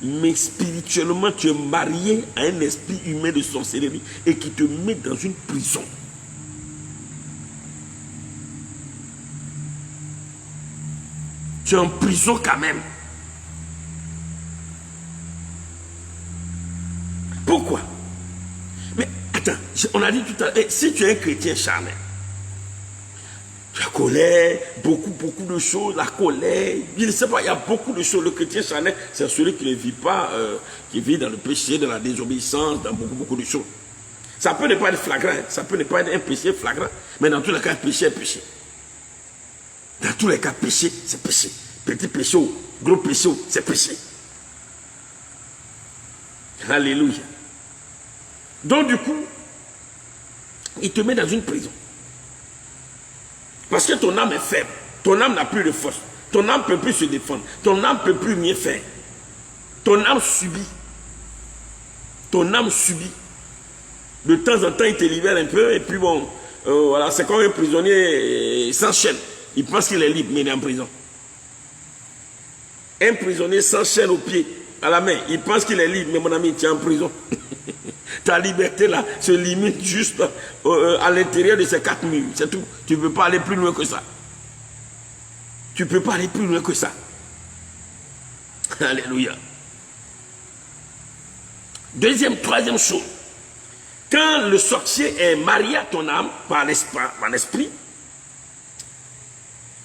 Mais spirituellement, tu es marié à un esprit humain de sorcellerie et qui te met dans une prison. Tu es en prison quand même. Pourquoi? Mais attends, on a dit tout à l'heure, si tu es un chrétien charnel, la colère, beaucoup de choses, la colère, je ne sais pas, il y a beaucoup de choses. Le chrétien charnel, c'est celui qui ne vit pas, qui vit dans le péché, dans la désobéissance, dans beaucoup de choses. Ça peut ne pas être flagrant, ça peut ne pas être un péché flagrant, mais dans tous les cas, péché est péché. Dans tous les cas, péché, c'est péché. Petit péché, gros péché, c'est péché. Alléluia. Donc du coup, il te met dans une prison. Parce que ton âme est faible. Ton âme n'a plus de force. Ton âme ne peut plus se défendre. Ton âme ne peut plus rien faire. Ton âme subit. Ton âme subit. De temps en temps, il te libère un peu. Et puis bon, voilà, c'est comme un prisonnier sans chaîne. Il pense qu'il est libre, mais il est en prison. Un prisonnier sans chaîne au pied, à la main, il pense qu'il est libre, mais mon ami, tu es en prison. Ta liberté là se limite juste à l'intérieur de ces 4 murs, c'est tout. Tu ne peux pas aller plus loin que ça. Tu ne peux pas aller plus loin que ça. Alléluia. Troisième chose. Quand le sorcier est marié à ton âme par l'esprit,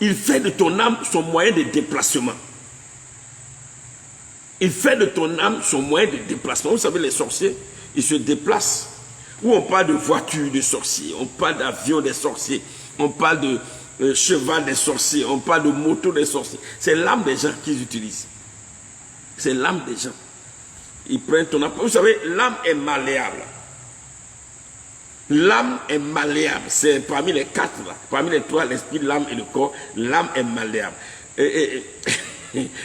il fait de ton âme son moyen de déplacement. Il fait de ton âme son moyen de déplacement. Vous savez, les sorciers, ils se déplacent. Où on parle de voiture des sorciers, on parle d'avion des sorciers, on parle de cheval des sorciers, on parle de moto des sorciers. C'est l'âme des gens qu'ils utilisent. C'est l'âme des gens. Ils prennent ton âme. Vous savez, l'âme est malléable. L'âme est malléable. C'est parmi les 4 là. Parmi les 3, l'esprit, l'âme et le corps. L'âme est malléable.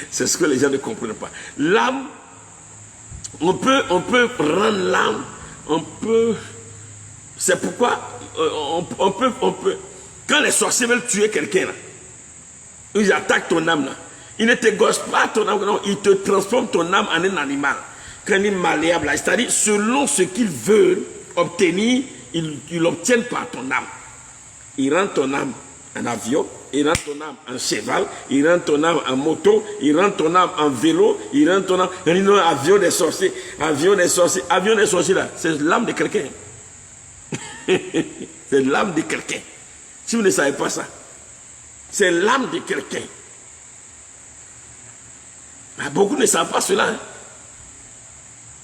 C'est ce que les gens ne comprennent pas. L'âme, on peut rendre l'âme, c'est pourquoi on peut, quand les sorciers veulent tuer quelqu'un là, ils attaquent ton âme là, ils ne te gossent pas ton âme, non, ils te transforment ton âme en un animal, quand il est malléable, c'est-à-dire selon ce qu'ils veulent obtenir, ils l'obtiennent par ton âme. Ils rendent ton âme en avion, il rend ton âme en cheval, il rend ton âme en moto, il rend ton âme en vélo, il rend ton âme en avion des sorciers. Avion des sorciers là, c'est l'âme de quelqu'un. C'est l'âme de quelqu'un. Si vous ne savez pas ça, c'est l'âme de quelqu'un. Beaucoup ne savent pas cela.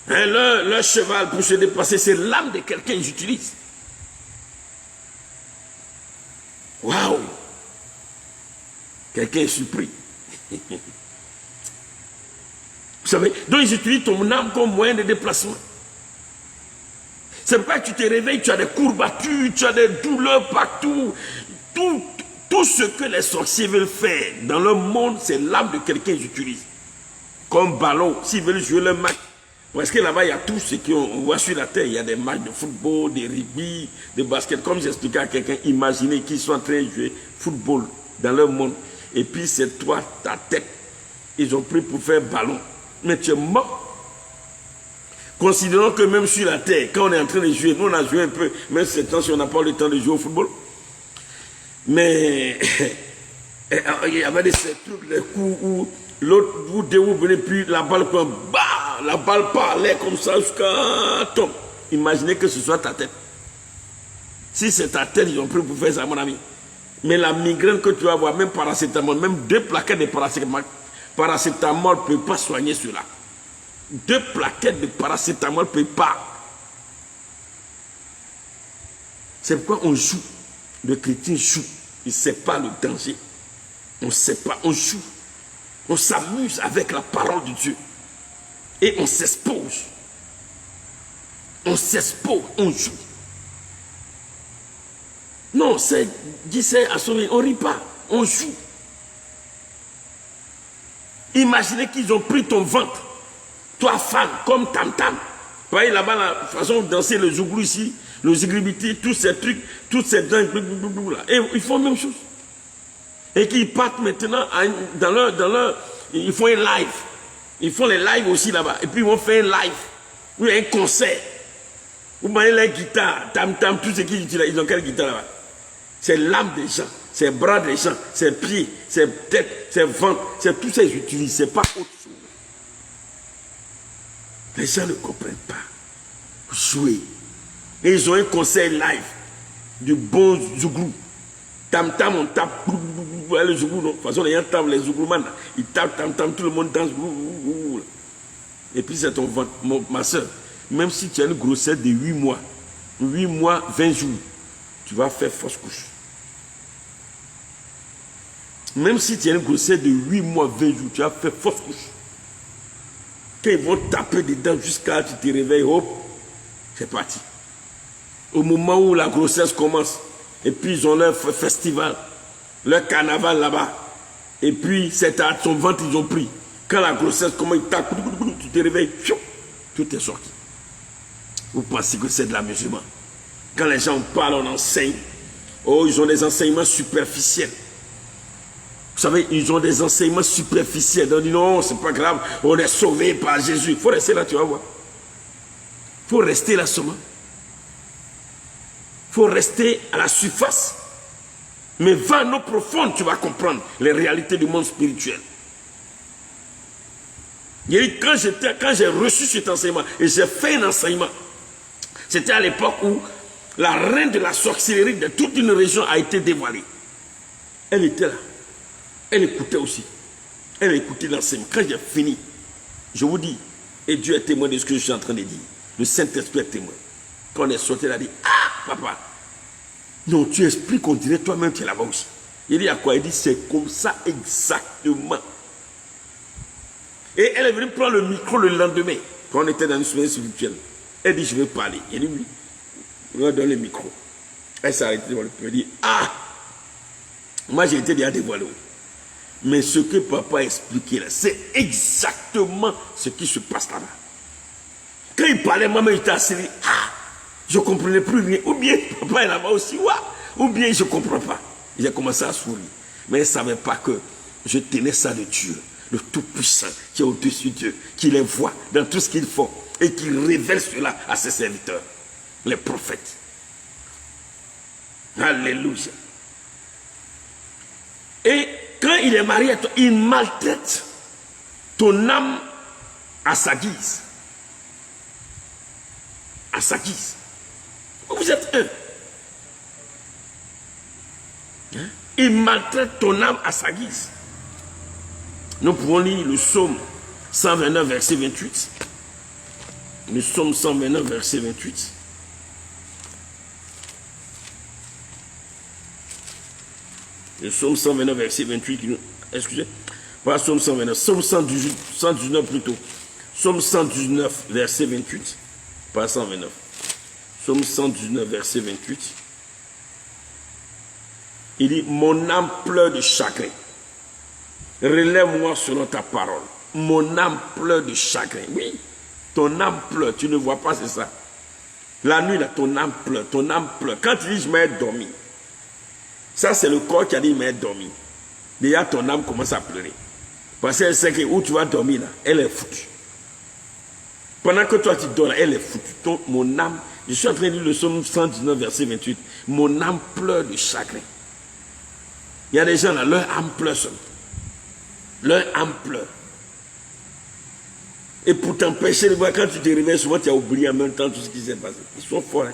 Hein, leur cheval pour se déplacer, c'est l'âme de quelqu'un qu'ils utilisent. Waouh! Quelqu'un est surpris. Vous savez, donc ils utilisent ton âme comme moyen de déplacement. C'est pourquoi tu te réveilles, tu as des courbatures, tu as des douleurs partout. Tout ce que les sorciers veulent faire dans le monde, c'est l'âme de quelqu'un qu'ils utilisent. Comme ballon, s'ils veulent jouer leur match. Parce que là-bas, il y a tout ce qu'on voit sur la terre. Il y a des matchs de football, de rugby, de basket. Comme j'expliquais à quelqu'un, imaginez qu'ils sont en train de jouer football dans leur monde. Et puis c'est toi, ta tête, ils ont pris pour faire ballon. Mais tu es mort. Considérons que même sur la terre, quand on est en train de jouer, nous on a joué un peu, même ces temps si on n'a pas le temps de jouer au football. Mais il y avait ces trucs, les coups où l'autre, vous venez, puis la balle prend, bah, la balle parlait comme ça jusqu'à tombe. Imaginez que ce soit ta tête. Si c'est ta tête, ils ont pris pour faire ça, mon ami. Mais la migraine que tu vas avoir, même paracétamol, même 2 plaquettes de paracétamol ne peut pas soigner cela. 2 plaquettes de paracétamol ne peut pas. C'est pourquoi on joue. Le chrétien joue. Il ne sait pas le danger. On ne sait pas. On joue. On s'amuse avec la parole de Dieu. Et on s'expose. On s'expose. On joue. Non, c'est à sauver. On ne rit pas. On joue. Imaginez qu'ils ont pris ton ventre. Toi, femme, comme tam-tam. Vous voyez là-bas la façon de danser le zouglou ici, le zigribiti, tous ces trucs, toutes ces dingues, et ils font la même chose. Et qu'ils partent maintenant dans leur, ils font un live. Ils font les lives aussi là-bas. Et puis ils vont faire un live. Oui, un concert. Vous voyez les guitares, tam-tam, tout ce qu'ils utilisent, ils ont quelle guitare là-bas? C'est l'âme des gens, c'est bras des gens, c'est pieds, c'est tête, c'est ventre, c'est tout ça qu'ils utilisent, c'est pas autre chose. Les gens ne comprennent pas. Jouer. Et ils ont un concert live du bon zouglou. Tam-tam, on tape. Le zouglou, non. De toute façon, les gens tapent, les zougloumans. Ils tapent, tam-tam, tout le monde danse. Et puis c'est ton ventre. Ma soeur, même si tu as une grossesse de 8 mois, 8 mois, 20 jours, tu vas faire fausse couche. Même si tu as une grossesse de 8 mois, 20 jours, tu vas faire fausse couche. Quand ils vont taper dedans jusqu'à tu te réveilles, hop, c'est parti. Au moment où la grossesse commence, et puis ils ont leur festival, leur carnaval là-bas, et puis c'est à son ventre ils ont pris. Quand la grossesse commence, ils tapent, tu te réveilles, tout est sorti. Vous pensez que c'est de l'amusement? Quand les gens parlent, on enseigne. Oh, ils ont des enseignements superficiels. Vous savez, ils ont des enseignements superficiels. On dit non, c'est pas grave, on est sauvé par Jésus. Il faut rester là, tu vas voir. Il faut rester là seulement. Il faut rester à la surface. Mais va à l'eau profonde, tu vas comprendre les réalités du monde spirituel. Quand j'ai reçu cet enseignement, et j'ai fait un enseignement, c'était à l'époque où la reine de la sorcellerie de toute une région a été dévoilée. Elle était là. Elle écoutait aussi. Elle écoutait l'enseignement. Quand j'ai fini, je vous dis, et Dieu est témoin de ce que je suis en train de dire. Le Saint-Esprit est témoin. Quand on est sorti, elle a dit, ah, papa, non, tu expliques, on dirait toi-même, tu es là-bas aussi. Il dit à quoi? Il dit, c'est comme ça exactement. Et elle est venue prendre le micro le lendemain, quand on était dans une semaine spirituelle. Elle dit, je veux parler. Il dit, oui. Il lui donne le micro. Elle s'est arrêtée devant le peuple. Elle dit, ah, moi j'ai été déjà dévoilé. Mais ce que papa a expliqué là, c'est exactement ce qui se passe là-bas. Quand il parlait, maman était assis, ah, je ne comprenais plus rien. Ou bien papa est là-bas aussi, ou bien je ne comprends pas. J'ai commencé à sourire. Mais elle ne savait pas que je tenais ça de Dieu, le Tout-Puissant, qui est au-dessus d'eux, qui les voit dans tout ce qu'ils font et qui révèle cela à ses serviteurs, les prophètes. Alléluia. Et quand il est marié à toi, il maltraite ton âme à sa guise. À sa guise. Vous êtes un. Hein? Il maltraite ton âme à sa guise. Nous pouvons lire le psaume 129, verset 28. Le psaume 129, verset 28. Le psaume 129, verset 28. Excusez, pas psaume 129, psaume 119 plutôt. Psaume 119, verset 28. Pas 129. Psaume 119, verset 28. Il dit, mon âme pleure de chagrin. Relève-moi selon ta parole. Mon âme pleure de chagrin. Oui, ton âme pleure. Tu ne vois pas, c'est ça. La nuit, là, ton âme pleure. Ton âme pleure. Quand tu dis, je m'ai dormi. Ça, c'est le corps qui a dit, je m'ai dormi. Déjà, ton âme commence à pleurer. Parce qu'elle sait que où tu vas dormir là, elle est foutue. Pendant que toi tu dors là, elle est foutue. Mon âme, je suis en train de lire le psaume 119, verset 28. Mon âme pleure de chagrin. Il y a des gens là, leur âme pleure seule. Leur âme pleure. Et pour t'empêcher de voir, quand tu te réveilles, souvent tu as oublié en même temps tout ce qui s'est passé. Ils sont forts. Hein?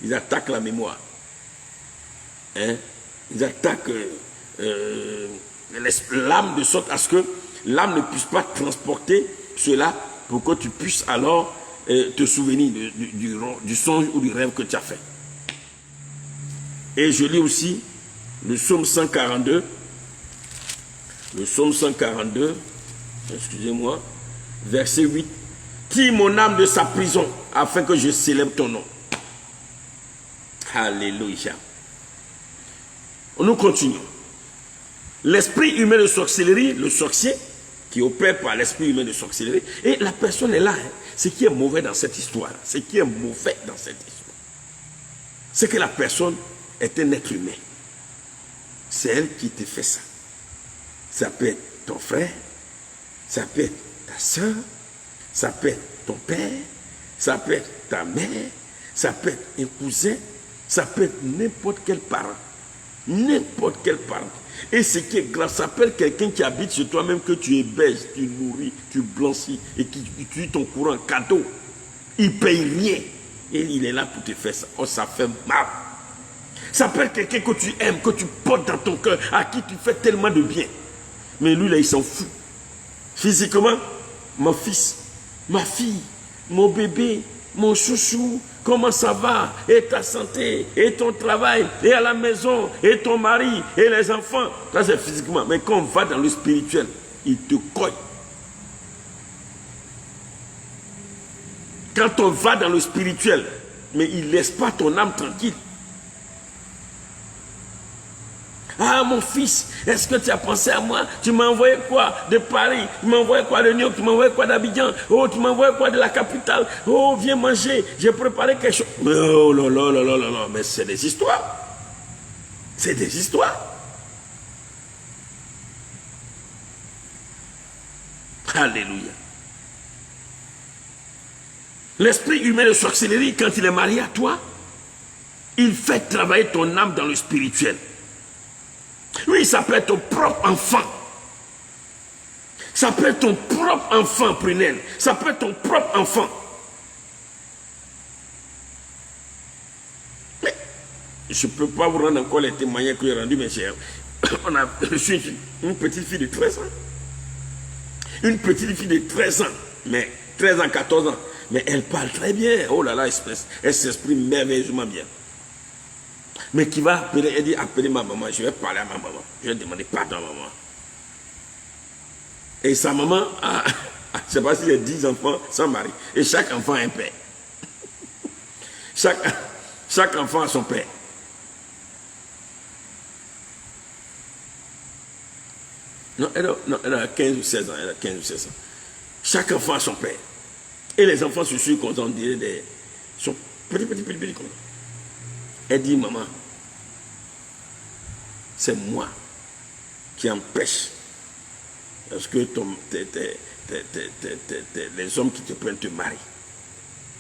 Ils attaquent la mémoire. Hein? Ils attaquent l'âme de sorte à ce que l'âme ne puisse pas transporter cela pour que tu puisses alors te souvenir du songe ou du rêve que tu as fait. Et je lis aussi le psaume 142. Le psaume 142, excusez-moi, verset 8. Tire mon âme de sa prison afin que je célèbre ton nom. Alléluia. Nous continuons. L'esprit humain de sorcellerie, le sorcier qui opère par l'esprit humain de sorcellerie, et la personne est là. Hein. Ce qui est mauvais dans cette histoire, ce qui est mauvais dans cette histoire, c'est que la personne est un être humain. C'est elle qui te fait ça. Ça peut être ton frère, ça peut être ta soeur, ça peut être ton père, ça peut être ta mère, ça peut être un cousin, ça peut être n'importe quel parent. N'importe quel parent. Et ce qui est grave, ça peut être quelqu'un qui habite chez toi-même, que tu héberges, tu nourris, tu blanchis et qui utilise ton courant cadeau. Il ne paye rien. Et il est là pour te faire ça. Oh, ça fait mal. Ça peut être quelqu'un que tu aimes, que tu portes dans ton cœur, à qui tu fais tellement de bien. Mais lui, là, il s'en fout. Physiquement, mon fils, ma fille, mon bébé, mon chouchou, comment ça va? Et ta santé, et ton travail, et à la maison, et ton mari, et les enfants. Ça, c'est physiquement. Mais quand on va dans le spirituel, il te cogne. Quand on va dans le spirituel, mais il ne laisse pas ton âme tranquille. Ah, mon fils, est-ce que tu as pensé à moi? Tu m'as envoyé quoi de Paris? Tu m'as envoyé quoi de New York? Tu m'as envoyé quoi d'Abidjan? Oh, tu m'as envoyé quoi de la capitale? Oh, viens manger, j'ai préparé quelque chose. Oh là là là là là là, mais c'est des histoires. C'est des histoires. Alléluia. L'esprit humain de sorcellerie, quand il est marié à toi, il fait travailler ton âme dans le spirituel. Oui, ça peut être ton propre enfant. Ça peut être ton propre enfant, Prunelle. Ça peut être ton propre enfant. Mais je ne peux pas vous rendre encore les témoignages que j'ai rendus, mes chers. On a reçu une petite fille de 13 ans. Une petite fille de 13 ans. Mais 13 ans, 14 ans. Mais elle parle très bien. Oh là là, elle s'exprime merveilleusement bien. Mais qui va appeler, elle dit, appelez ma maman, je vais parler à ma maman. Je vais demander pardon à maman. Et sa maman a, je ne sais pas s'il y a 10 enfants sans mari. Et chaque enfant a un père. Chaque enfant a son père. Non, elle a 15 ou 16 ans. Elle a 15 ou 16 ans. Chaque enfant a son père. Et les enfants se suivent comme on dirait sont petits comme ça. Elle dit, maman, c'est moi qui empêche. Parce que les hommes qui te prennent te marient.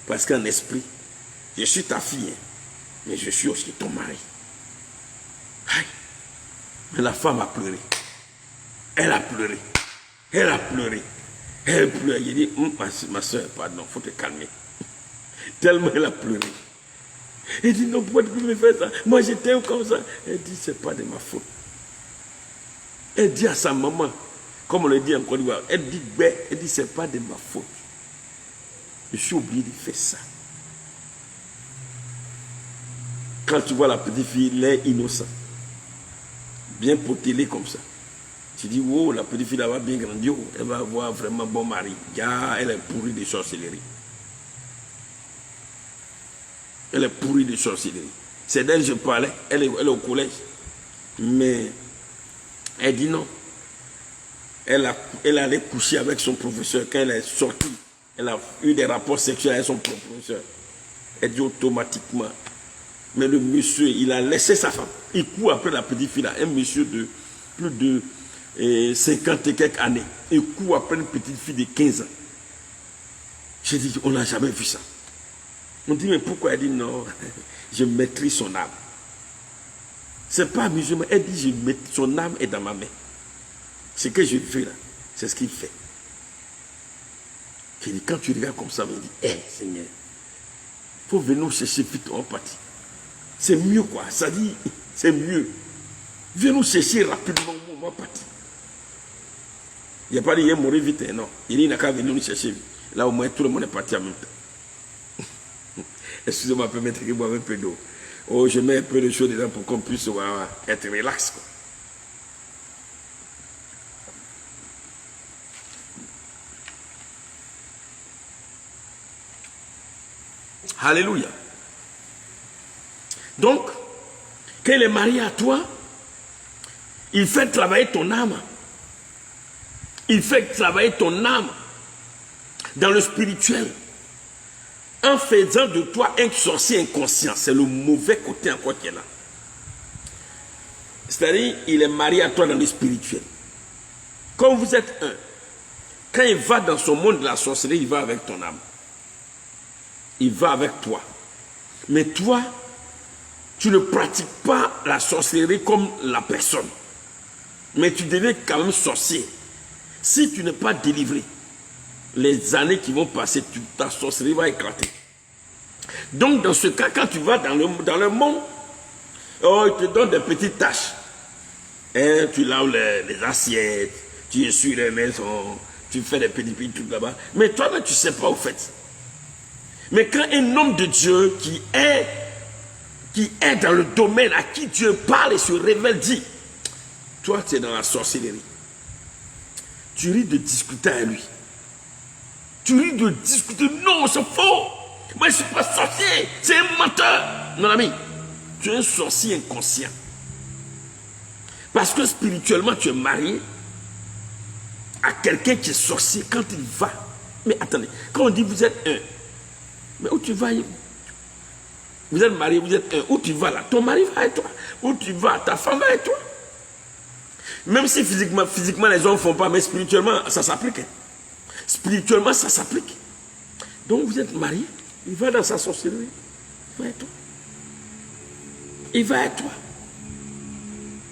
Parce qu'en esprit, je suis ta fille, mais je suis aussi ton mari. Aïe. Mais la femme a pleuré. Elle a pleuré. Elle a pleuré. Elle pleure. Il dit, ma soeur, pardon, il faut te calmer. Tellement elle a pleuré. Elle dit, non, pourquoi tu peux me faire ça? Moi, je t'aime comme ça. Elle dit, c'est pas de ma faute. Elle dit à sa maman, comme on le dit en Côte d'Ivoire, elle dit, c'est pas de ma faute. Je suis obligé de faire ça. Quand tu vois la petite fille, elle est innocente. Bien potelée comme ça. Tu dis, oh, la petite fille, elle va bien grandir. Elle va avoir vraiment bon mari. Elle est pourrie de sorcellerie. Elle est pourrie de sorcellerie. C'est d'elle que je parlais. Elle est au collège. Mais elle dit non. Elle allait coucher avec son professeur. Quand elle est sortie, elle a eu des rapports sexuels avec son professeur. Elle dit automatiquement. Mais le monsieur, il a laissé sa femme. Il court après la petite fille là. Un monsieur de plus de 50 et quelques années. Et court après une petite fille de 15 ans. J'ai dit, on n'a jamais vu ça. On dit, mais pourquoi? Elle dit, non, je maîtrise son âme. C'est pas musulman. Elle dit, son âme est dans ma main. Ce que je fais là, c'est ce qu'il fait. Je dis, quand tu regardes comme ça, il dit, hé, Seigneur, il faut venir nous chercher vite en partie. C'est mieux quoi, ça dit, c'est mieux. Viens nous chercher rapidement au moment parti. Il n'y a pas dit, il est mort vite, hein, non. Il dit, il n'a qu'à venir nous chercher vite. Là, au moins, tout le monde est parti en même temps. Excusez-moi, permettez que je boive un peu d'eau. Oh, je mets un peu de chaud dedans pour qu'on puisse être relax, quoi. Alléluia. Donc, quand il est marié à toi, il fait travailler ton âme. Il fait travailler ton âme dans le spirituel. En faisant de toi un sorcier inconscient. C'est le mauvais côté encore qui est là. C'est-à-dire, il est marié à toi dans le spirituel. Quand vous êtes un, quand il va dans son monde de la sorcellerie, il va avec ton âme. Il va avec toi. Mais toi, tu ne pratiques pas la sorcellerie comme la personne. Mais tu deviens quand même sorcier. Si tu n'es pas délivré, les années qui vont passer, ta sorcellerie va éclater. Donc dans ce cas, quand tu vas dans le monde, oh, il te donne des petites tâches. Hein, tu laves les assiettes, tu essuies les maisons, tu fais des petits trucs là-bas. Mais toi-même, tu ne sais pas au fait. Mais quand un homme de Dieu qui est dans le domaine à qui Dieu parle et se révèle dit, toi tu es dans la sorcellerie. Tu risques de discuter avec lui. Tu risques de discuter, non c'est faux. Moi je ne suis pas sorcier, c'est un menteur. Mon ami, tu es un sorcier inconscient. Parce que spirituellement tu es marié à quelqu'un qui est sorcier quand il va. Mais attendez, quand on dit vous êtes un, mais où tu vas? Vous êtes marié, vous êtes un. Où tu vas là? Ton mari va avec toi. Où tu vas? Ta femme va avec toi. Même si physiquement les hommes ne font pas, mais spirituellement, ça s'applique. Spirituellement, ça s'applique. Donc vous êtes marié, il va dans sa sorcellerie. Il va avec toi. Il va avec toi.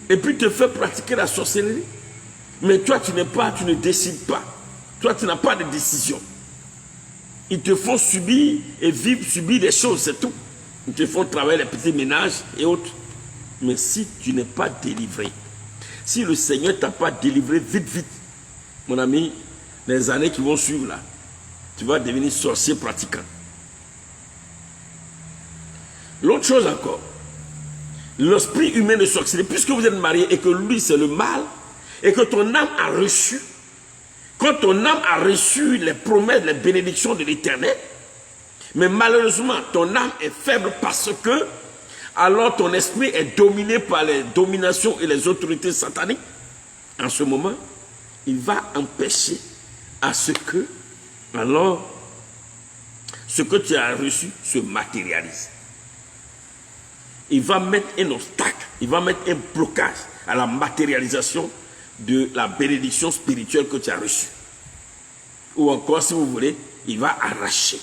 Et puis te fait pratiquer la sorcellerie. Mais toi, tu ne décides pas. Toi, tu n'as pas de décision. Ils te font subir et subir des choses, c'est tout. Ils te font travailler les petits ménages et autres. Mais si tu n'es pas délivré, si le Seigneur ne t'a pas délivré vite, mon ami, les années qui vont suivre là, tu vas devenir sorcier pratiquant. L'autre chose encore, l'esprit humain de sorcellerie, puisque vous êtes marié et que lui c'est le mal, et que ton âme a reçu, quand ton âme a reçu les promesses, les bénédictions de l'Éternel, mais malheureusement, ton âme est faible parce que, alors ton esprit est dominé par les dominations et les autorités sataniques. En ce moment, il va empêcher à ce que, alors, ce que tu as reçu se matérialise. Il va mettre un obstacle, il va mettre un blocage à la matérialisation de la bénédiction spirituelle que tu as reçue. Ou encore, si vous voulez, il va arracher.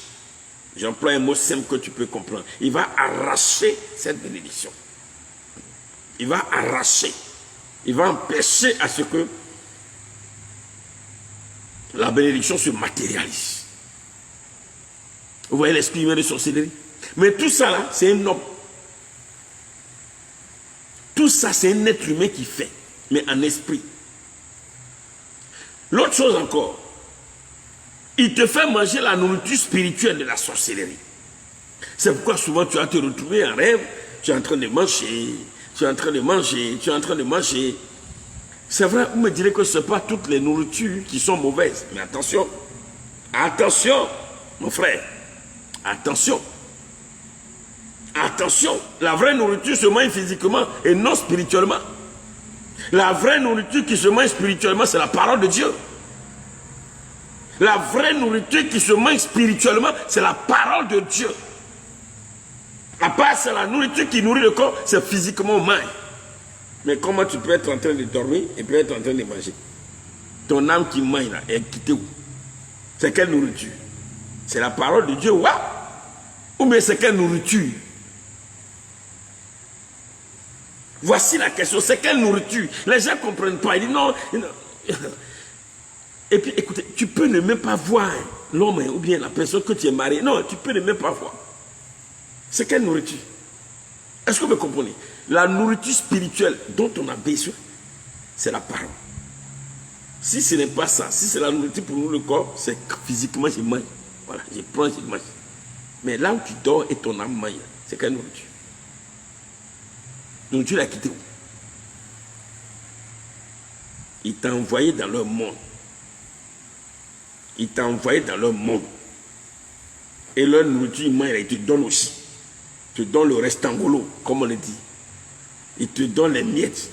J'emploie un mot simple que tu peux comprendre. Il va arracher cette bénédiction. Il va arracher. Il va empêcher à ce que la bénédiction se matérialise. Vous voyez l'esprit humain de sorcellerie? Mais tout ça là, c'est un homme. Tout ça, c'est un être humain qui fait, mais en esprit. L'autre chose encore, il te fait manger la nourriture spirituelle de la sorcellerie. C'est pourquoi souvent tu vas te retrouver en rêve, tu es en train de manger, tu es en train de manger, tu es en train de manger. C'est vrai, vous me direz que ce n'est pas toutes les nourritures qui sont mauvaises. Mais attention, attention, mon frère, attention. Attention, la vraie nourriture se mange physiquement et non spirituellement. La vraie nourriture qui se mange spirituellement, c'est la parole de Dieu. La vraie nourriture qui se mange spirituellement, c'est la parole de Dieu. À part c'est la nourriture qui nourrit le corps, c'est physiquement on mange. Mais comment tu peux être en train de dormir et puis être en train de manger? Ton âme qui mange là, est quittée où? C'est quelle nourriture? C'est la parole de Dieu, ouais? Ou bien c'est quelle nourriture? Voici la question, c'est quelle nourriture? Les gens ne comprennent pas. Ils disent non. Et puis écoutez, tu peux ne même pas voir l'homme ou bien la personne que tu es marié. Non, tu peux ne même pas voir. C'est quelle nourriture? Est-ce que vous comprenez? La nourriture spirituelle dont on a besoin, c'est la parole. Si ce n'est pas ça, si c'est la nourriture pour nous le corps, c'est physiquement je mange. Voilà, je prends, je mange. Mais là où tu dors et ton âme mange, c'est quelle nourriture? Donc Dieu l'a quitté où? Il t'a envoyé dans leur monde. Il t'a envoyé dans leur monde. Et leur nourriture, il te donne aussi. Il te donne le restangolo, comme on le dit. Il te donne les miettes.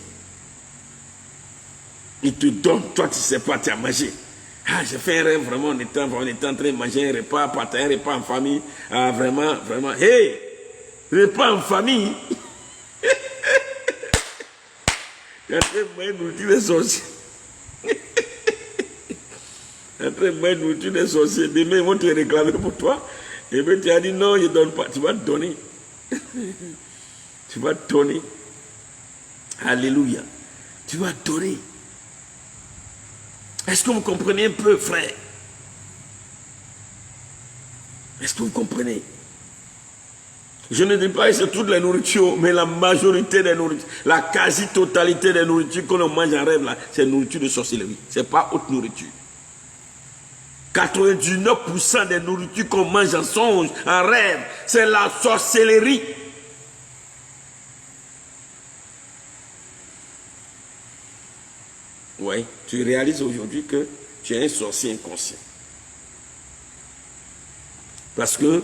Il te donne, toi tu ne sais pas, tu as mangé. Ah, j'ai fait un rêve vraiment, on était en train de manger un repas, partager un repas en famille. Ah, vraiment, vraiment. Hey, repas en famille. Tu es en train de manger nourriture des sorciers. Tu es en train de manger nourriture des sorciers. Demain, ils vont te réclamer pour toi. Et puis tu as dit non, je ne donne pas. Tu vas te donner. Tu vas te donner. Alléluia. Tu vas te donner. Est-ce que vous comprenez un peu, frère? Est-ce que vous comprenez? Je ne dis pas que c'est toute la nourriture, mais la majorité des nourritures, la quasi-totalité des nourritures que l'on mange en rêve, là, c'est nourriture de sorcellerie. Ce n'est pas haute nourriture. 99% des nourritures qu'on mange en songe, en rêve, c'est la sorcellerie. Oui, tu réalises aujourd'hui que tu es un sorcier inconscient. Parce que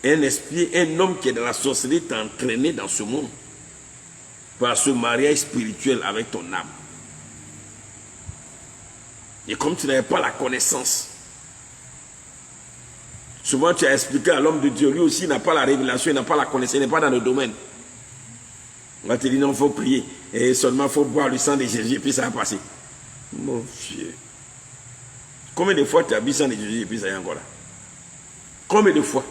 un esprit, un homme qui est dans la sorcellerie t'a entraîné dans ce monde par ce mariage spirituel avec ton âme. Et comme tu n'avais pas la connaissance, souvent tu as expliqué à l'homme de Dieu, lui aussi il n'a pas la révélation, il n'a pas la connaissance, il n'est pas dans le domaine. On va te dire non, il faut prier. Et seulement il faut boire le sang de Jésus et puis ça va passer. Mon Dieu. Combien de fois tu as bu le sang de Jésus et puis ça y est encore là? Combien de fois?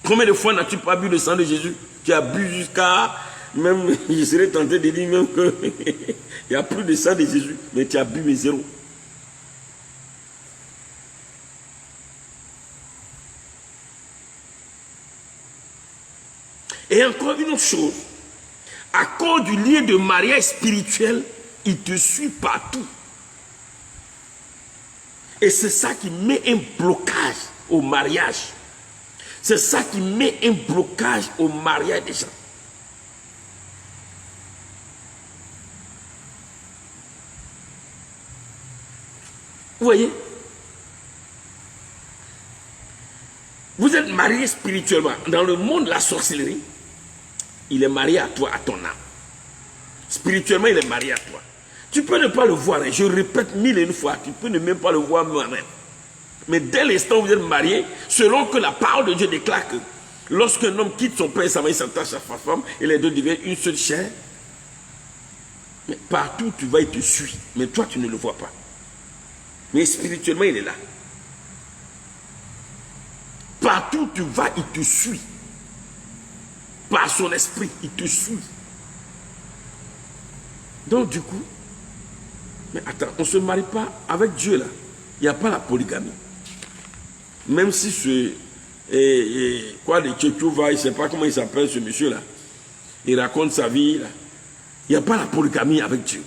Combien de fois n'as-tu pas bu le sang de Jésus? Tu as bu jusqu'à... Même, je serais tenté de dire même que il n'y a plus de sang de Jésus, mais tu as bu mais zéro. Et encore une autre chose, à cause du lien de mariage spirituel, il te suit partout. Et c'est ça qui met un blocage au mariage. C'est ça qui met un blocage au mariage des gens. Vous voyez? Vous êtes marié spirituellement. Dans le monde de la sorcellerie, il est marié à toi, à ton âme. Spirituellement, il est marié à toi. Tu peux ne pas le voir, je répète 1001 fois, tu peux ne même pas le voir moi-même. Mais dès l'instant où vous êtes marié, selon que la parole de Dieu déclare que lorsqu'un homme quitte son père et sa mère, il s'attache à sa femme, et les deux deviennent une seule chair, mais partout où tu vas, il te suit. Mais toi, tu ne le vois pas. Mais spirituellement, il est là. Partout où tu vas, il te suit. Par son esprit, il te suit. Donc du coup, mais attends, on ne se marie pas avec Dieu là. Il n'y a pas la polygamie. Même si ce... quoi, de Tchétchouva, je ne sais pas comment il s'appelle ce monsieur là. Il raconte sa vie là. Il n'y a pas la polygamie avec Dieu.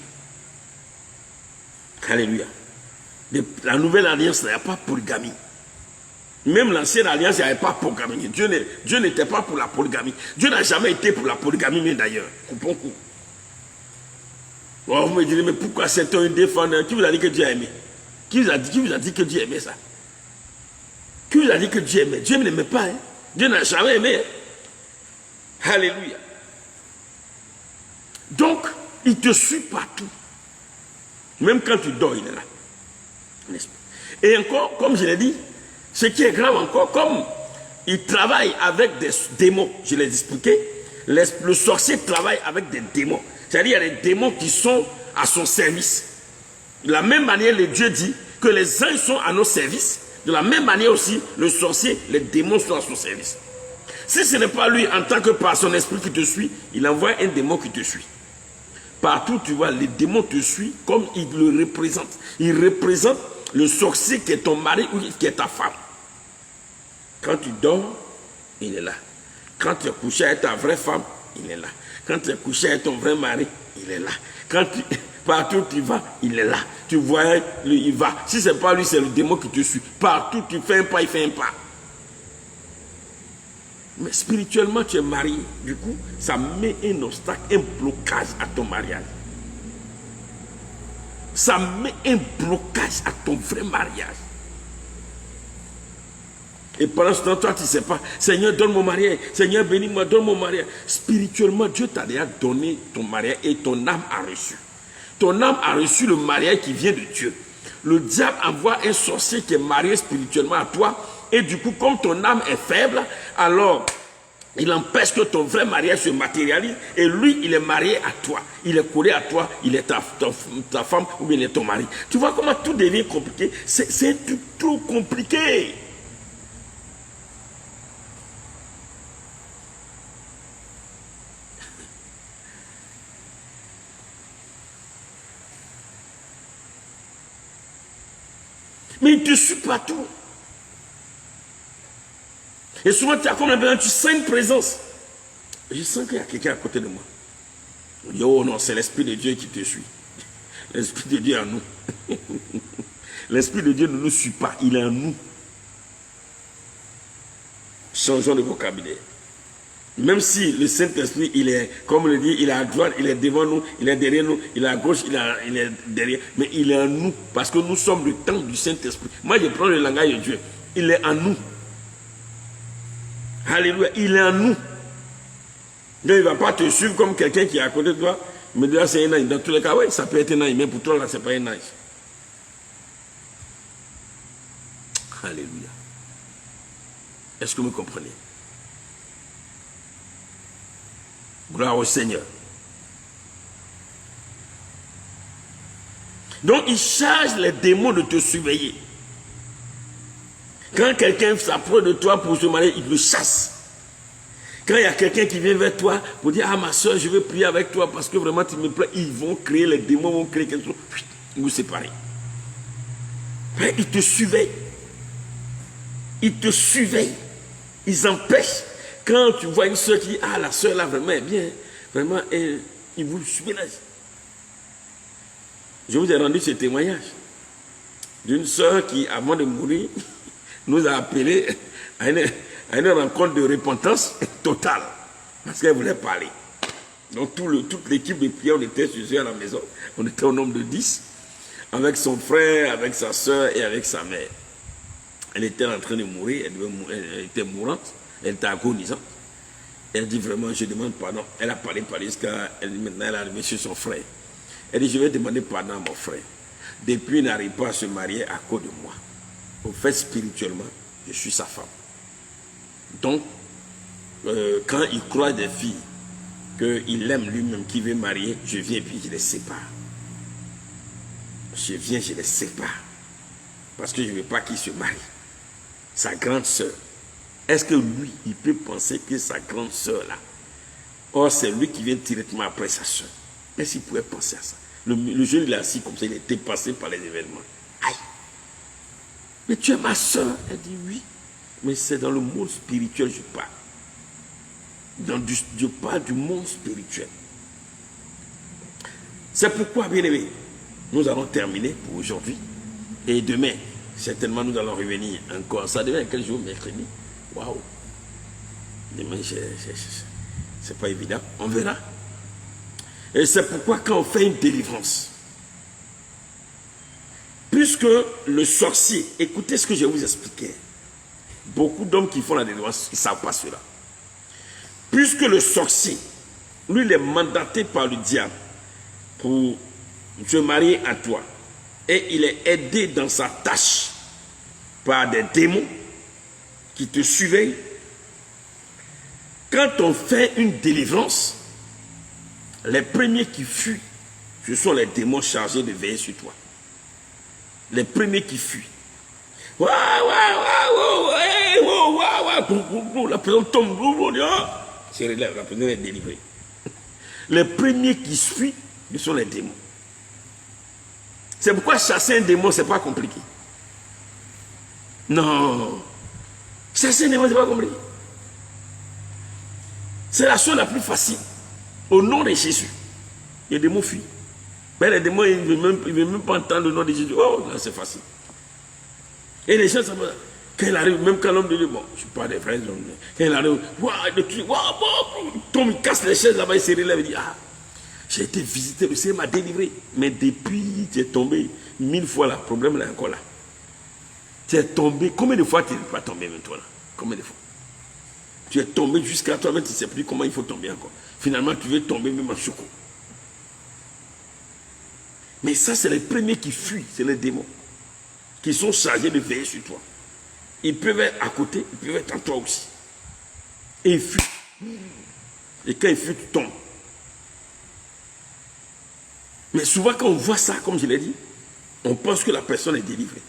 Alléluia. La nouvelle alliance, il n'y a pas de polygamie. Même l'ancienne alliance, il n'y avait pas de polygamie. Dieu n'était pas pour la polygamie. Dieu n'a jamais été pour la polygamie, mais d'ailleurs. Coupons coup. Oh, vous me direz, mais pourquoi c'est un défendeur? Qui vous a dit que Dieu a aimé? Qui vous a dit que Dieu aimait ça? Qui vous a dit que Dieu aimait? Dieu n'aimait pas. Hein? Dieu n'a jamais aimé. Hein? Alléluia. Donc, il te suit partout. Même quand tu dors, il est là. Et encore, comme je l'ai dit, ce qui est grave encore, comme il travaille avec des démons, je l'ai expliqué, le sorcier travaille avec des démons. C'est-à-dire, il y a des démons qui sont à son service. De la même manière, le Dieu dit que les anges sont à nos services. De la même manière aussi, le sorcier, les démons sont à son service. Si ce n'est pas lui, en tant que par son esprit qui te suit, il envoie un démon qui te suit. Partout, tu vois, les démons te suivent comme ils le représentent. Ils représentent le sorcier qui est ton mari ou qui est ta femme. Quand tu dors, il est là. Quand tu es couché avec ta vraie femme, il est là. Quand tu es couché avec ton vrai mari, il est là. Partout où tu vas, il est là. Tu vois, il va. Si ce n'est pas lui, c'est le démon qui te suit. Partout, tu fais un pas, il fait un pas. Mais spirituellement, tu es marié. Du coup, ça met un obstacle, un blocage à ton mariage. Ça met un blocage à ton vrai mariage. Et pendant ce temps, toi, tu ne sais pas. Seigneur, donne mon mariage. Seigneur, bénis-moi, donne mon mariage. Spirituellement, Dieu t'a déjà donné ton mariage et ton âme a reçu. Ton âme a reçu le mariage qui vient de Dieu. Le diable envoie un sorcier qui est marié spirituellement à toi. Et du coup, comme ton âme est faible, alors il empêche que ton vrai mariage se matérialise. Et lui, il est marié à toi. Il est collé à toi. Il est ta femme ou bien il est ton mari. Tu vois comment tout devient compliqué? C'est trop compliqué. Mais il te suit partout. Et souvent, tu as comme l'impression, tu sens une présence. Je sens qu'il y a quelqu'un à côté de moi. On dit, oh non, c'est l'Esprit de Dieu qui te suit. L'Esprit de Dieu est en nous. L'Esprit de Dieu ne nous suit pas, il est en nous. Changeons de vocabulaire. Même si le Saint-Esprit, il est, comme on le dit, il est à droite, il est devant nous, il est derrière nous, il est à gauche, il est derrière. Mais il est en nous, parce que nous sommes le temps du Saint-Esprit. Moi, je prends le langage de Dieu. Il est en nous. Alléluia, il est en nous. Donc, il ne va pas te suivre comme quelqu'un qui est à côté de toi. Mais là, c'est un ange. Dans tous les cas, oui, ça peut être un ange, mais pour toi, là, ce n'est pas un ange. Alléluia. Est-ce que vous me comprenez? Gloire au Seigneur. Donc, il charge les démons de te surveiller. Quand quelqu'un s'approche de toi pour se marier, il le chasse. Quand il y a quelqu'un qui vient vers toi pour dire, ah ma soeur, je veux prier avec toi parce que vraiment tu me plais, ils vont créer, les démons vont créer quelque chose, ils vous séparent. Mais ils te surveillent. Ils te surveillent. Ils empêchent. Quand tu vois une soeur qui dit, ah la soeur là vraiment est bien, vraiment, ils vous suivent. Je vous ai rendu ce témoignage d'une soeur qui, avant de mourir, nous a appelés à une rencontre de repentance totale, parce qu'elle voulait parler. Donc toute l'équipe de prière, on était chez eux à la maison, on était au nombre de 10, avec son frère, avec sa soeur et avec sa mère. Elle était en train de mourir, elle était mourante, elle était agonisante. Elle dit vraiment, je demande pardon. Elle a parlé jusqu'à maintenant, elle est arrivée chez son frère. Elle dit, je vais demander pardon à mon frère. Depuis, il n'arrive pas à se marier à cause de moi. Au fait, spirituellement, je suis sa femme. Donc, quand il croit des filles qu'il aime lui-même, qu'il veut marier, je viens et puis je les sépare. Je viens, je les sépare. Parce que je ne veux pas qu'il se marie. Sa grande sœur. Est-ce que lui, il peut penser que sa grande sœur là, or c'est lui qui vient directement après sa sœur. Est-ce qu'il pourrait penser à ça? Le jeune, il est assis comme ça, il est dépassé par les événements. Aïe! Mais tu es ma sœur? Elle dit oui. Mais c'est dans le monde spirituel je parle. Je parle du monde spirituel. C'est pourquoi, bien aimé, nous allons terminer pour aujourd'hui. Et demain, certainement, nous allons revenir encore. Ça devient quel jour? Mercredi. Waouh! Demain, c'est pas évident. On verra. Et c'est pourquoi quand on fait une délivrance, puisque le sorcier, écoutez ce que je vous expliquais, beaucoup d'hommes qui font la délivrance, ils ne savent pas cela. Puisque le sorcier, lui, il est mandaté par le diable pour se marier à toi, et il est aidé dans sa tâche par des démons qui te surveillent. Quand on fait une délivrance, Les premiers qui fuient, ce sont les démons chargés de veiller sur toi. Les premiers qui fuient. La personne tombe, se relève, la personne est délivrée. Les premiers qui fuient, ce sont les démons. C'est pourquoi chasser un démon, ce n'est pas compliqué. Non. Chasser un démon, ce n'est pas compliqué. C'est la chose la plus facile. Au nom de Jésus, les démons fuient. Mais les démons, ils ne veulent même pas entendre le nom de Jésus. Oh, là, c'est facile. Et les gens, quand il arrive, même quand l'homme de Dieu, bon, je ne suis pas des frères, quand il arrive, il tombe, il casse les chaises là-bas, il se relève, il dit, ah, j'ai été visité, le Seigneur m'a délivré. Mais depuis, tu es tombé 1000 fois là, le problème là est encore là. Tu es tombé, combien de fois tu n'es pas tombé même toi là? Combien de fois? Tu es tombé jusqu'à toi-même, tu ne sais plus comment il faut tomber encore. Finalement, tu veux tomber même en secours. Mais ça, c'est les premiers qui fuient, c'est les démons, qui sont chargés de veiller sur toi. Ils peuvent être à côté, ils peuvent être en toi aussi. Et ils fuient. Et quand ils fuient, tu tombes. Mais souvent, quand on voit ça, comme je l'ai dit, on pense que la personne est délivrée.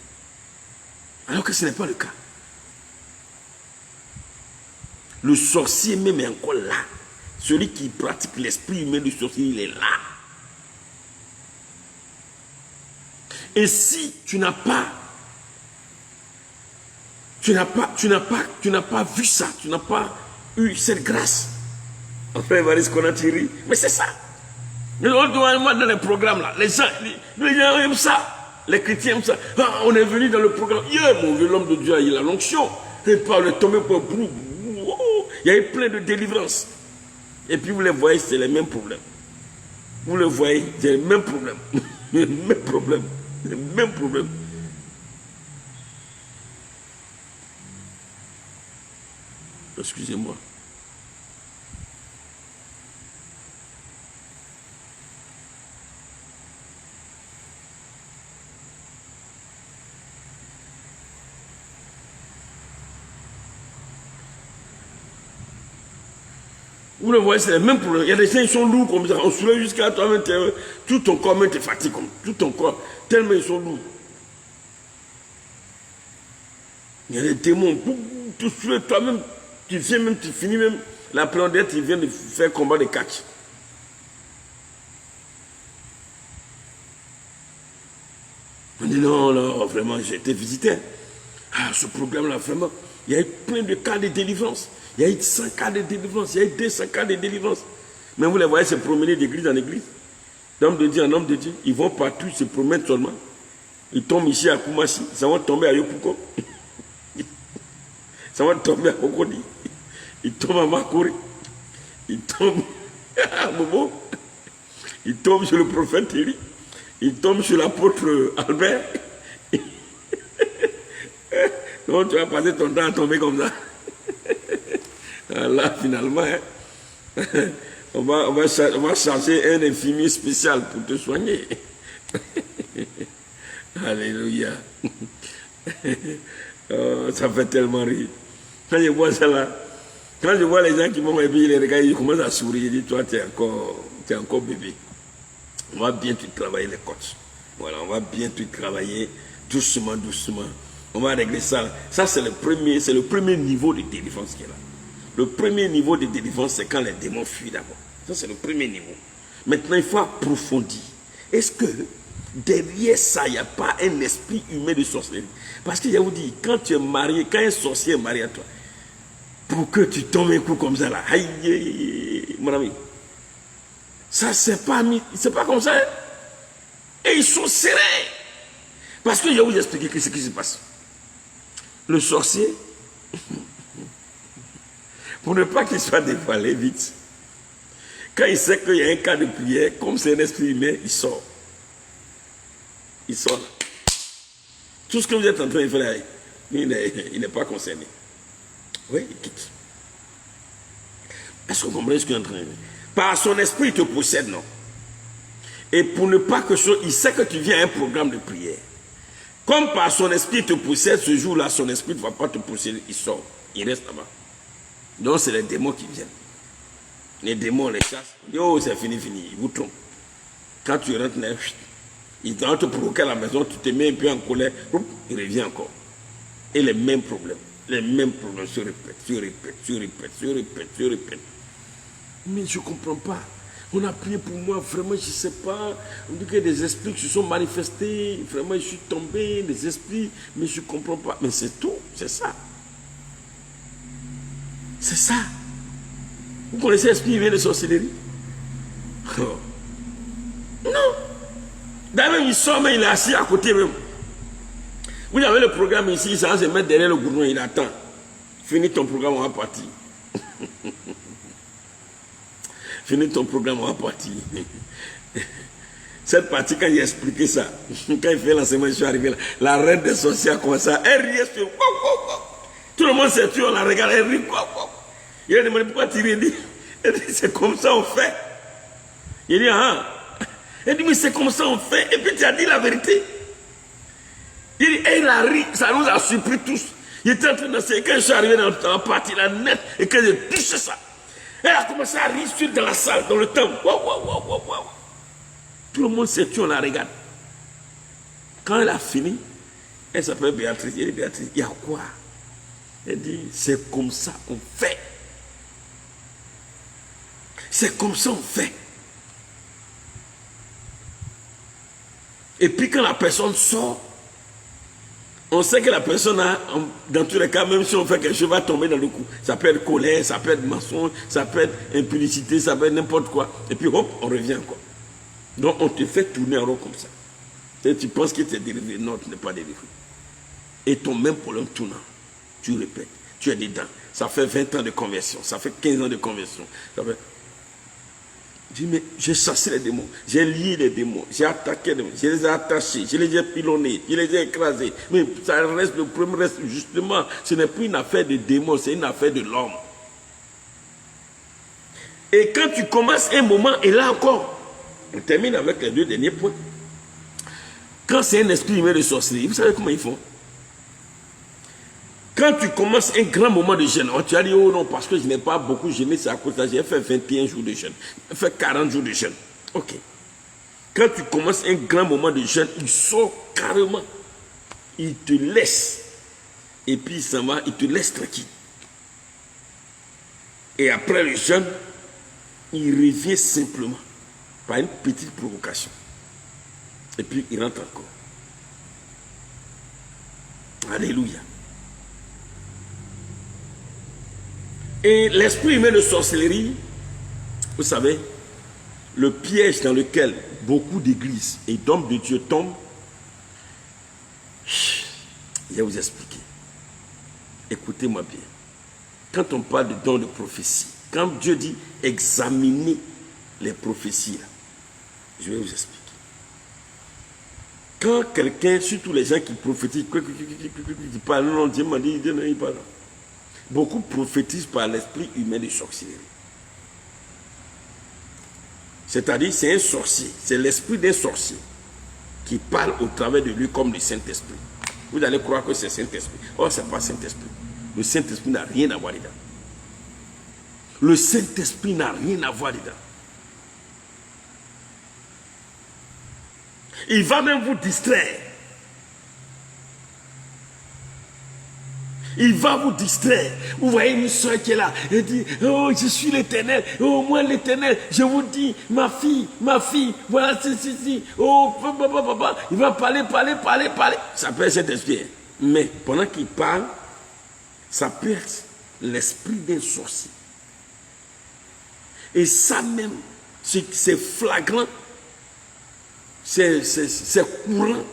Alors que ce n'est pas le cas. Le sorcier même est encore là. Celui qui pratique l'esprit humain du sorcier, il est là. Et si tu n'as pas vu ça, tu n'as pas eu cette grâce. Enfin, Évariste Konatiri, mais c'est ça. Mais dans les programmes là, les gens aiment ça. Les chrétiens aiment ça. Ah, on est venu dans le programme. Hier, mon vieux homme de Dieu a eu la l'onction. Il parle tomber pour brou. Il y a eu plein de délivrances. Et puis vous les voyez, c'est les mêmes problèmes. Vous les voyez, c'est les mêmes problèmes. Les mêmes problèmes. Les mêmes problèmes. Excusez-moi. Vous le voyez, c'est le même problème. Il y a des gens qui sont lourds comme ça. On soulève jusqu'à toi-même. Tout ton corps même te fatigue. Tout ton corps. Tellement ils sont lourds. Il y a des démons. Tu soulèves toi-même. Tu viens même, tu finis même. La plante, tu viens de faire combat de catch. On dit non, non, vraiment, j'ai été visité. Ah, ce programme-là, vraiment, il y a eu plein de cas de délivrance. Il y a eu 100 cas de délivrance, il y a eu 200 cas de délivrance. Mais vous les voyez se promener d'église en église. D'homme de Dieu en homme de Dieu. Ils vont partout, ils se promènent seulement. Ils tombent ici à Koumassi, ça va tomber à Yopouko. Ça va tomber à Kokodi. Ils tombent à Makori. Ils tombent à Momo. Ils tombent sur le prophète Élie. Ils tombent sur l'apôtre Albert. Donc tu vas passer ton temps à tomber comme ça. Là, finalement, hein, on va chercher un infirmier spécial pour te soigner. Alléluia. Oh, ça fait tellement rire. Quand je vois ça là, quand je vois les gens qui vont m'éveiller les regards, ils commencent à sourire. Je dis, toi, tu es encore bébé. On va bien te travailler les côtes. Voilà, on va bien te travailler doucement, doucement. On va régler ça. Ça, c'est le premier niveau de délivrance qui est là. Le premier niveau de délivrance, c'est quand les démons fuient d'abord. Ça, c'est le premier niveau. Maintenant, il faut approfondir. Est-ce que derrière ça, il n'y a pas un esprit humain de sorcellerie? Parce que je vous dis, quand tu es marié, quand un sorcier est marié à toi, pour que tu tombes un coup comme ça là, aïe, mon ami, ça, c'est pas comme ça. Hein? Et ils sont serrés. Parce que je vais vous expliquer ce qui se passe. Le sorcier, pour ne pas qu'il soit dévoilé vite, quand il sait qu'il y a un cas de prière, comme c'est un esprit humain, il sort. Il sort. Tout ce que vous êtes en train de faire là, il n'est pas concerné. Oui, il quitte. Est-ce que vous comprenez ce qu'il est en train de dire? Par son esprit, il te possède, non? Et pour ne pas que il sait que tu viens à un programme de prière. Comme par son esprit te possède, ce jour-là, son esprit ne va pas te posséder, il sort, il reste là-bas. Donc c'est les démons qui viennent. Les démons les chassent. Oh, c'est fini, fini. Ils vous trompent. Quand tu rentres, ils vont te provoquer à la maison, tu te mets un peu en colère, il revient encore. Et les mêmes problèmes se répètent. Mais je ne comprends pas. On a prié pour moi, vraiment, je ne sais pas. On dit que des esprits qui se sont manifestés, vraiment, je suis tombé, des esprits, mais je ne comprends pas. Mais c'est tout, c'est ça. C'est ça. Vous connaissez l'esprit qui vient de sorcellerie? Oh. Non. D'ailleurs, il sort, mais il est assis à côté même. Vous avez le programme ici, il s'en se mettre derrière le gourdon, il attend. Finis ton programme, on va partir. Finis ton programme, on va partir. Cette partie, quand il a expliqué ça, quand il fait l'enseignement, je suis arrivé là, la reine des sorciers a commencé à rier sur. Tout le monde s'est tué, on la regarde, elle rit. Il a demandé pourquoi tu ris. Elle dit, c'est comme ça on fait. Il dit, ah. Elle dit, mais c'est comme ça on fait. Et puis tu as dit la vérité. Il dit, et il a ri, ça nous a surpris tous. Il était en train d'enseigner, quand je suis arrivé dans la partie, la net, et que j'ai touché ça. Elle a commencé à rire dans la salle, dans le temple. Wow. Tout le monde s'est tué, on la regarde. Quand elle a fini, elle s'appelle Béatrice. Elle dit, Béatrice, il y a quoi? Elle dit, c'est comme ça on fait. C'est comme ça on fait. Et puis quand la personne sort, on sait que la personne a, dans tous les cas, même si on fait quelque chose, va tomber dans le coup. Ça peut être colère, ça peut être mensonge, ça peut être impudicité, ça peut être n'importe quoi. Et puis hop, on revient encore. Donc on te fait tourner en rond comme ça. Et tu penses que tu es délivré. Non, tu n'es pas délivré. Et ton même problème tournant, tu répètes, tu es dedans. Ça fait 20 ans de conversion, ça fait 15 ans de conversion. Ça fait... Je dis, mais j'ai chassé les démons, j'ai lié les démons, j'ai attaqué les démons, je les ai attachés, je les ai pilonnés, je les ai écrasés. Mais ça reste, le problème reste justement, ce n'est plus une affaire de démons, c'est une affaire de l'homme. Et quand tu commences un moment, et là encore, on termine avec les deux derniers points. Quand c'est un esprit humain de sorcellerie, vous savez comment ils font? Quand tu commences un grand moment de jeûne, tu as dit, oh non, parce que je n'ai pas beaucoup jeûné, c'est à cause de ça, j'ai fait 21 jours de jeûne, j'ai fait 40 jours de jeûne. Ok. Quand tu commences un grand moment de jeûne, il sort carrément, il te laisse, et puis il s'en va, il te laisse tranquille. Et après le jeûne, il revient simplement, par une petite provocation. Et puis il rentre encore. Alléluia. Et l'esprit humain de sorcellerie, vous savez, le piège dans lequel beaucoup d'églises et d'hommes de Dieu tombent, je vais vous expliquer. Écoutez-moi bien. Quand on parle de dons de prophétie, quand Dieu dit examiner les prophéties, là, je vais vous expliquer. Quand quelqu'un, surtout les gens qui prophétisent, qui parlent, non, Dieu m'a dit, Dieu n'a pas là. Beaucoup prophétisent par l'esprit humain de sorcellerie. C'est-à-dire, c'est un sorcier, c'est l'esprit d'un sorcier qui parle au travers de lui comme le Saint-Esprit. Vous allez croire que c'est Saint-Esprit. Oh, ce n'est pas Saint-Esprit. Le Saint-Esprit n'a rien à voir dedans. Le Saint-Esprit n'a rien à voir dedans. Il va même vous distraire. Il va vous distraire. Vous voyez une soeur qui est là. Elle dit, oh, je suis l'Éternel. Oh, moi l'Éternel. Je vous dis, ma fille, voilà, si. Oh, papa. Il va parler. Ça peut être cet esprit. Mais pendant qu'il parle, ça peut être l'esprit d'un sorcier. Et ça même, c'est flagrant. C'est courant.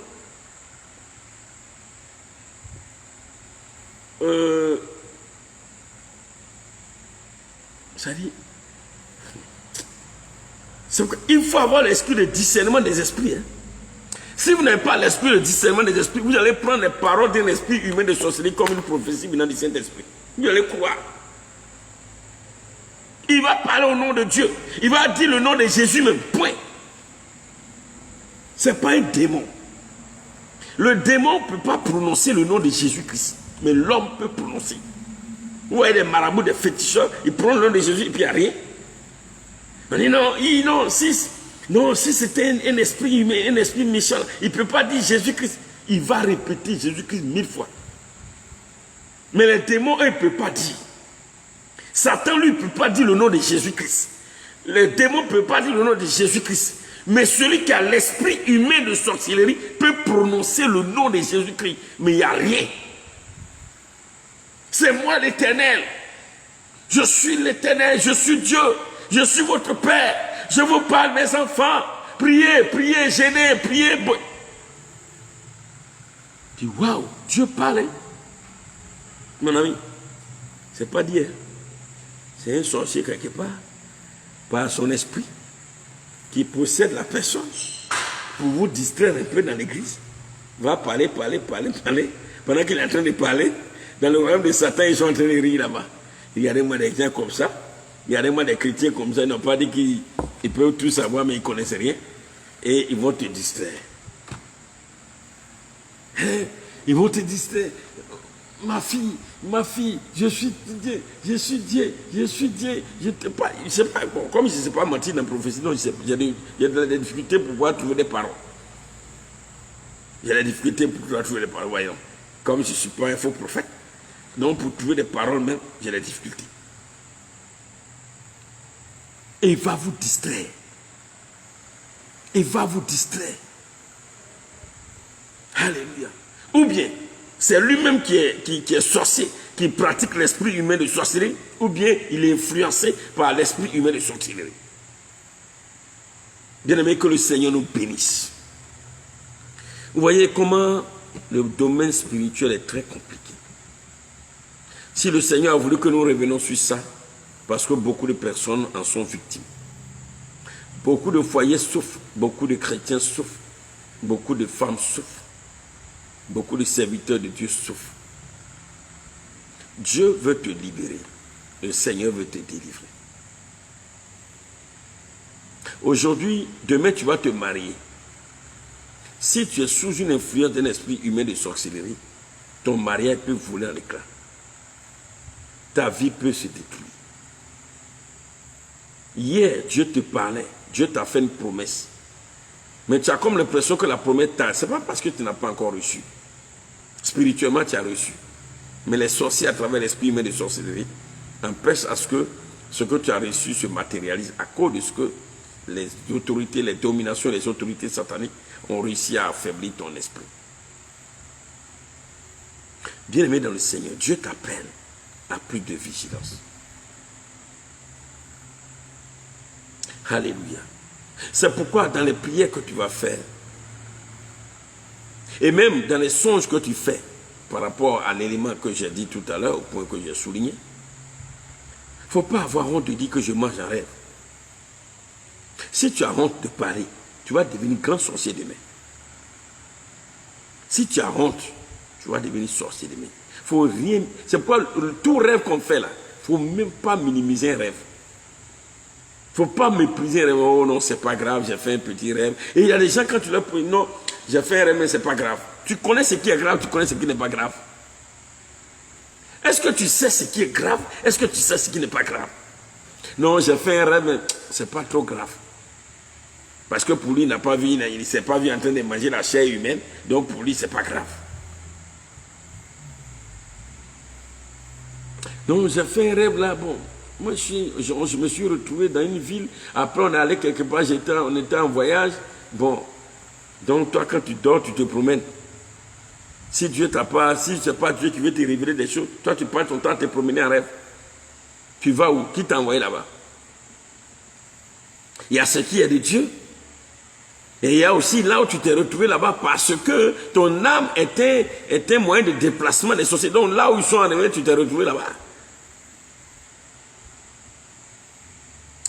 Ça dit, il faut avoir l'esprit de discernement des esprits. Hein. Si vous n'avez pas l'esprit de discernement des esprits, vous allez prendre les paroles d'un esprit humain de sorcellerie comme une prophétie venant du Saint-Esprit. Vous allez croire. Il va parler au nom de Dieu. Il va dire le nom de Jésus même. Point. Ce n'est pas un démon. Le démon ne peut pas prononcer le nom de Jésus-Christ. Mais l'homme peut prononcer. Vous voyez les marabouts, des féticheurs, ils prennent le nom de Jésus et puis il n'y a rien. On dit non, si c'était un esprit humain, un esprit méchant, il ne peut pas dire Jésus-Christ. Il va répéter Jésus-Christ 1000 fois. Mais les démons, eux, ne peuvent pas dire. Satan, lui, ne peut pas dire le nom de Jésus-Christ. Les démons ne peuvent pas dire le nom de Jésus-Christ. Mais celui qui a l'esprit humain de sorcellerie peut prononcer le nom de Jésus-Christ. Mais il n'y a rien. C'est moi l'Éternel. Je suis l'Éternel, je suis Dieu. Je suis votre Père. Je vous parle, mes enfants. Priez, priez, gênez, priez. Tu dis, waouh, Dieu parle. Hein? Mon ami, c'est pas dire. C'est un sorcier quelque part, par son esprit, qui possède la personne pour vous distraire un peu dans l'église. Va parler. Pendant qu'il est en train de parler, dans le royaume de Satan, ils sont en train de rire là-bas. Regardez-moi des gens comme ça. Regardez-moi des chrétiens comme ça. Ils n'ont pas dit qu'ils peuvent tout savoir, mais ils ne connaissent rien. Et ils vont te distraire. Ils vont te distraire. Ma fille, je suis Dieu. Je sais pas, bon, comme je ne sais pas mentir dans la prophétie, j'ai des difficultés pour pouvoir trouver des paroles. J'ai des difficultés pour pouvoir trouver des paroles, voyons. Comme je ne suis pas un faux prophète, donc pour trouver des paroles même, j'ai des difficultés. Et il va vous distraire. Alléluia. Ou bien, c'est lui-même qui est sorcier, qui pratique l'esprit humain de sorcellerie, ou bien il est influencé par l'esprit humain de sorcellerie. Bien-aimé, que le Seigneur nous bénisse. Vous voyez comment le domaine spirituel est très compliqué. Si le Seigneur a voulu que nous revenions sur ça, parce que beaucoup de personnes en sont victimes. Beaucoup de foyers souffrent, beaucoup de chrétiens souffrent, beaucoup de femmes souffrent. Beaucoup de serviteurs de Dieu souffrent. Dieu veut te libérer. Le Seigneur veut te délivrer. Aujourd'hui, demain, tu vas te marier. Si tu es sous une influence d'un esprit humain de sorcellerie, ton mariage peut voler en éclats. Ta vie peut se détruire. Hier, Dieu te parlait. Dieu t'a fait une promesse. Mais tu as comme l'impression que la promesse t'a... Ce n'est pas parce que tu n'as pas encore reçu. Spirituellement, tu as reçu. Mais les sorciers, à travers l'esprit humain de sorcellerie, empêchent à ce que tu as reçu se matérialise à cause de ce que les autorités, les dominations, les autorités sataniques ont réussi à affaiblir ton esprit. Bien-aimé dans le Seigneur, Dieu t'appelle à plus de vigilance. Alléluia. C'est pourquoi dans les prières que tu vas faire, et même dans les songes que tu fais, par rapport à l'élément que j'ai dit tout à l'heure, au point que j'ai souligné, il ne faut pas avoir honte de dire que je mange en rêve. Si tu as honte de parler, tu vas devenir grand sorcier demain. Si tu as honte, tu vas devenir sorcier demain. Faut rien. C'est pourquoi tout rêve qu'on fait là, il ne faut même pas minimiser un rêve. Il ne faut pas mépriser un rêve. Oh non, c'est pas grave, j'ai fait un petit rêve. Et il y a des gens, quand tu leur dis non, j'ai fait un rêve, mais c'est pas grave. Tu connais ce qui est grave, tu connais ce qui n'est pas grave. Est-ce que tu sais ce qui est grave? Est-ce que tu sais ce qui n'est pas grave? Non, j'ai fait un rêve, mais c'est pas trop grave. Parce que pour lui, il ne s'est pas vu en train de manger la chair humaine, donc pour lui, c'est pas grave. Donc j'ai fait un rêve là, bon. Moi, je me suis retrouvé dans une ville. Après, on est allé quelque part, on était en voyage. Bon, donc toi, quand tu dors, tu te promènes. Si Dieu t'a pas, si ce n'est pas Dieu qui veut te révéler des choses, toi, tu prends ton temps à te promener en rêve. Tu vas où? Qui t'a envoyé là-bas? Il y a ce qui est de Dieu. Et il y a aussi là où tu t'es retrouvé là-bas parce que ton âme était moyen de déplacement des sociétés. Donc là où ils sont arrivés, tu t'es retrouvé là-bas.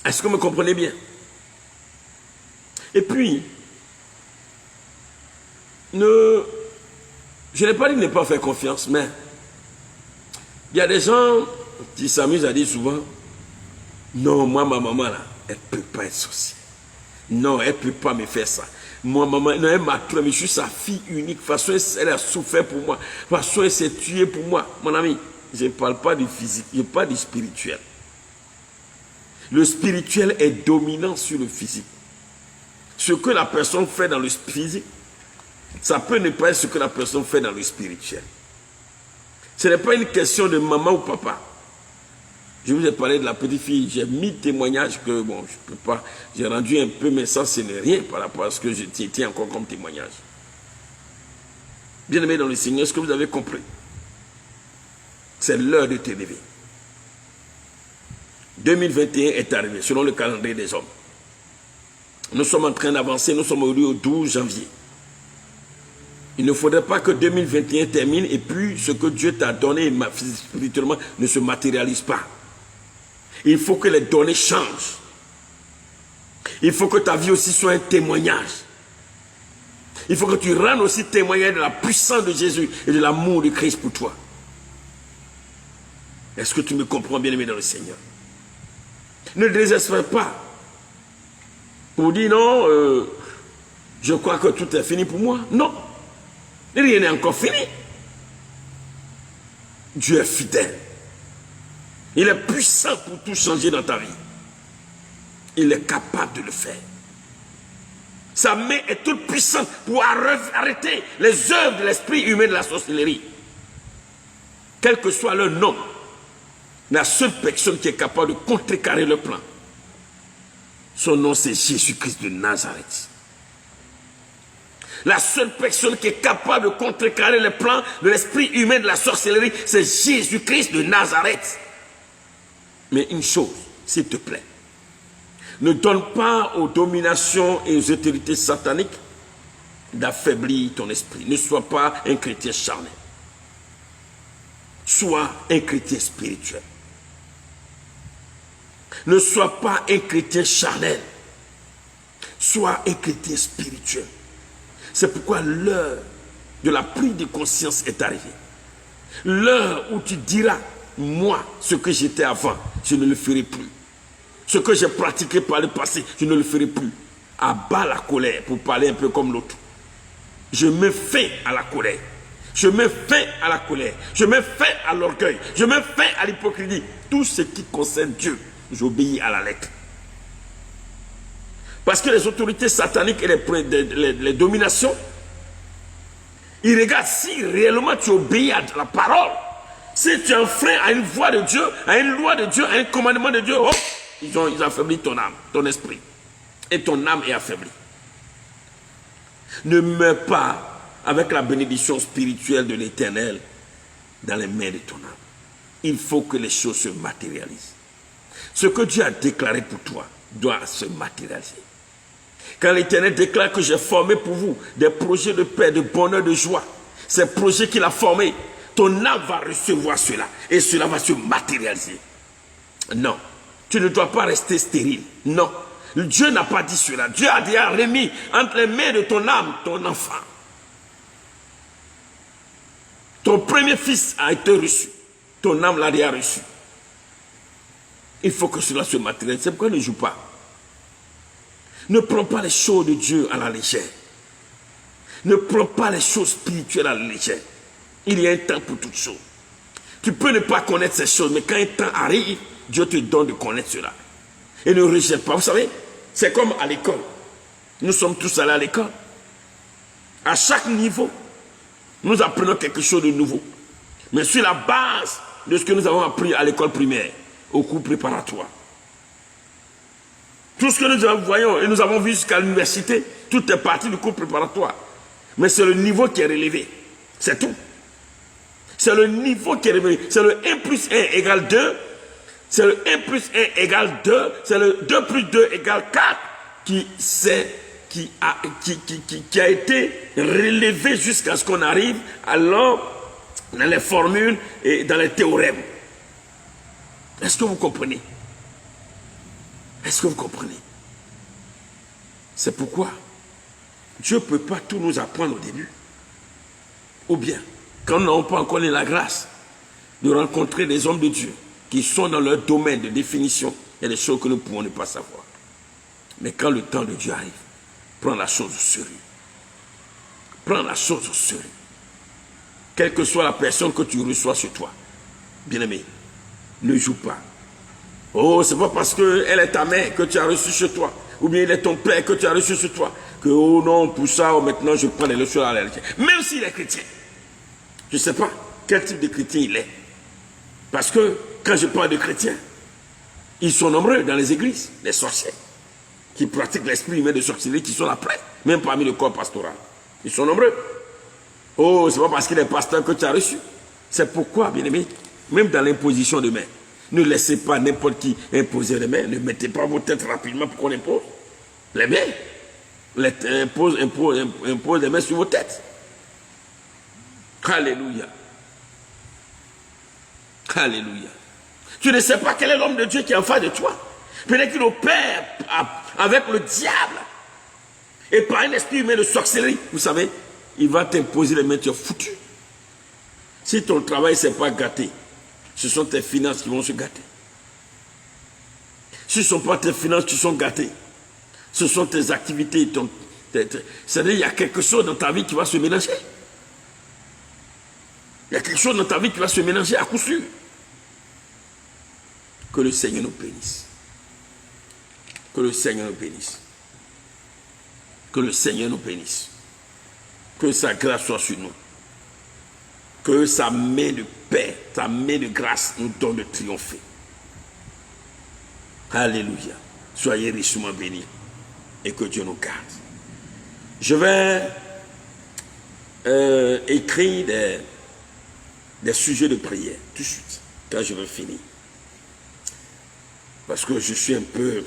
Est-ce que vous me comprenez bien? Et puis, je n'ai pas dit de ne pas faire confiance, mais il y a des gens qui s'amusent à dire souvent, non, moi, ma maman, là, elle ne peut pas être sorcière. Non, elle ne peut pas me faire ça. Moi, maman, non, elle m'a tué, mais je suis sa fille unique. De toute façon, elle a souffert pour moi. De toute façon, elle s'est tuée pour moi. Mon ami, je ne parle pas du physique, je parle du spirituel. Le spirituel est dominant sur le physique. Ce que la personne fait dans le physique, ça peut ne pas être ce que la personne fait dans le spirituel. Ce n'est pas une question de maman ou papa. Je vous ai parlé de la petite fille, j'ai mis témoignage que, bon, je ne peux pas, j'ai rendu un peu, mais ça, ce n'est rien par rapport à ce que je tiens encore comme témoignage. Bien-aimé dans le Seigneur, est-ce que vous avez compris? C'est l'heure de t'élever. 2021 est arrivé, selon le calendrier des hommes. Nous sommes en train d'avancer, nous sommes au 12 janvier. Il ne faudrait pas que 2021 termine et puis ce que Dieu t'a donné spirituellement ne se matérialise pas. Il faut que les données changent. Il faut que ta vie aussi soit un témoignage. Il faut que tu rendes aussi témoignage de la puissance de Jésus et de l'amour de Christ pour toi. Est-ce que tu me comprends, bien-aimé dans le Seigneur? Ne désespère pas. Pour dire non, je crois que tout est fini pour moi. Non. Rien n'est encore fini. Dieu est fidèle. Il est puissant pour tout changer dans ta vie. Il est capable de le faire. Sa main est toute puissante pour arrêter les œuvres de l'esprit humain de la sorcellerie. Quel que soit leur nom, la seule personne qui est capable de contrecarrer le plan, son nom c'est Jésus-Christ de Nazareth. La seule personne qui est capable de contrecarrer les plans de l'esprit humain de la sorcellerie, c'est Jésus-Christ de Nazareth. Mais une chose, s'il te plaît, ne donne pas aux dominations et aux autorités sataniques d'affaiblir ton esprit. Ne sois pas un chrétien charnel. Sois un chrétien spirituel. Ne sois pas un chrétien charnel. Sois un chrétien spirituel. C'est pourquoi l'heure de la prise de conscience est arrivée. L'heure où tu diras, moi, ce que j'étais avant, je ne le ferai plus. Ce que j'ai pratiqué par le passé, je ne le ferai plus. Abat la colère, pour parler un peu comme l'autre. Je mets fin à la colère. Je mets fin à la colère. Je mets fin à l'orgueil. Je mets fin à l'hypocrisie. Tout ce qui concerne Dieu, j'obéis à la lettre. Parce que les autorités sataniques et les dominations, ils regardent si réellement tu obéis à la parole. Si tu enfreins à une voix de Dieu, à une loi de Dieu, à un commandement de Dieu, hop, ils affaiblissent ton âme, ton esprit. Et ton âme est affaiblie. Ne meurs pas avec la bénédiction spirituelle de l'Éternel dans les mains de ton âme. Il faut que les choses se matérialisent. Ce que Dieu a déclaré pour toi doit se matérialiser. Quand l'Éternel déclare que j'ai formé pour vous des projets de paix, de bonheur, de joie, ces projets qu'il a formés, ton âme va recevoir cela et cela va se matérialiser. Non, tu ne dois pas rester stérile. Non, Dieu n'a pas dit cela. Dieu a déjà remis entre les mains de ton âme ton enfant. Ton premier fils a été reçu. Ton âme l'a déjà reçu. Il faut que cela se matérialise. C'est pourquoi ne joue pas. Ne prends pas les choses de Dieu à la légère. Ne prends pas les choses spirituelles à la légère. Il y a un temps pour toutes choses. Tu peux ne pas connaître ces choses, mais quand un temps arrive, Dieu te donne de connaître cela. Et ne rejette pas. Vous savez, c'est comme à l'école. Nous sommes tous allés à l'école. À chaque niveau, nous apprenons quelque chose de nouveau. Mais sur la base de ce que nous avons appris à l'école primaire, au cours préparatoire. Tout ce que nous voyons et nous avons vu jusqu'à l'université, tout est parti du cours préparatoire. Mais c'est le niveau qui est relevé. C'est tout. C'est le niveau qui est relevé. C'est le 1 plus 1 égale 2. C'est le 1 plus 1 égale 2. C'est le 2 plus 2 égale 4 qui a été relevé jusqu'à ce qu'on arrive alors dans les formules et dans les théorèmes. Est-ce que vous comprenez? Est-ce que vous comprenez? C'est pourquoi Dieu ne peut pas tout nous apprendre au début. Ou bien, quand nous n'avons pas encore la grâce de rencontrer des hommes de Dieu qui sont dans leur domaine de définition, il y a des choses que nous ne pouvons ne pas savoir. Mais quand le temps de Dieu arrive, prends la chose au sérieux. Prends la chose au sérieux. Quelle que soit la personne que tu reçois sur toi, bien-aimé, ne joue pas. Oh, c'est pas parce qu'elle est ta mère que tu as reçu chez toi, ou bien il est ton père que tu as reçu chez toi, que oh non, pour ça, oh, maintenant je prends les leçons à la. Même s'il est chrétien. Je ne sais pas quel type de chrétien il est. Parce que quand je parle de chrétiens, ils sont nombreux dans les églises, les sorciers, qui pratiquent l'esprit humain de sorcellerie, qui sont après, même parmi le corps pastoral. Ils sont nombreux. Oh, c'est pas parce qu'il est pasteur que tu as reçu. C'est pourquoi, bien aimé, même dans l'imposition de main, ne laissez pas n'importe qui imposer les mains. Ne mettez pas vos têtes rapidement pour qu'on impose les mains. Impose les mains sur vos têtes. Alléluia. Alléluia. Tu ne sais pas quel est l'homme de Dieu qui est en face de toi. Peut-être qu'il opère avec le diable. Et par un esprit humain de sorcellerie. Vous savez, il va t'imposer les mains, tu es foutu. Si ton travail ne s'est pas gâté, ce sont tes finances qui vont se gâter. Si ce ne sont pas tes finances qui sont gâtées, ce sont tes activités. C'est-à-dire qu'il y a quelque chose dans ta vie qui va se mélanger. Il y a quelque chose dans ta vie qui va se mélanger à coup sûr. Que le Seigneur nous bénisse. Que le Seigneur nous bénisse. Que le Seigneur nous bénisse. Que sa grâce soit sur nous. Que sa main de paix, sa main de grâce nous donne de triompher. Alléluia. Soyez richement bénis et que Dieu nous garde. Je vais écrire des sujets de prière tout de suite, quand je vais finir. Parce que je suis un peu...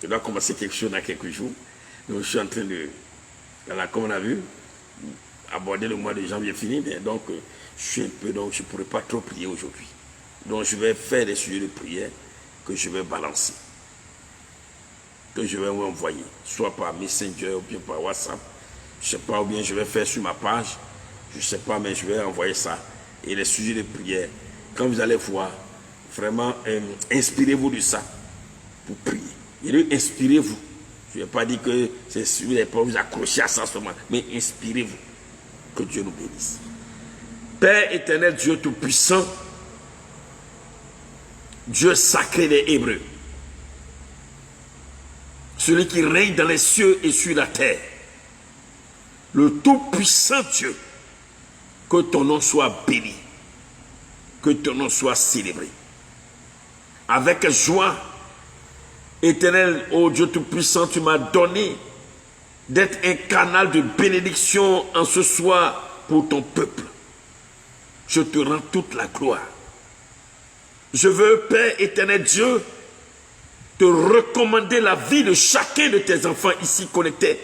Je dois commencer quelque chose dans quelques jours. Donc je suis en train de... Voilà, comme on a vu, aborder le mois de janvier fini, mais donc je suis un peu... Donc je ne pourrai pas trop prier aujourd'hui. Donc je vais faire des sujets de prière que je vais balancer. Que je vais vous envoyer. Soit par Messenger ou bien par WhatsApp. Je ne sais pas, ou bien je vais faire sur ma page. Je ne sais pas, mais je vais envoyer ça. Et les sujets de prière, quand vous allez voir, vraiment, inspirez-vous de ça pour prier. Et inspirez-vous. Je ne vais pas dire que c'est sûr, vous n'allez pas vous accrocher à ça seulement, mais inspirez-vous. Que Dieu nous bénisse. Père éternel, Dieu tout-puissant, Dieu sacré des Hébreux, celui qui règne dans les cieux et sur la terre, le tout-puissant Dieu, que ton nom soit béni, que ton nom soit célébré. Avec joie, éternel, ô Dieu tout-puissant, tu m'as donné d'être un canal de bénédiction en ce soir pour ton peuple. Je te rends toute la gloire. Je veux, Père éternel Dieu, te recommander la vie de chacun de tes enfants ici connectés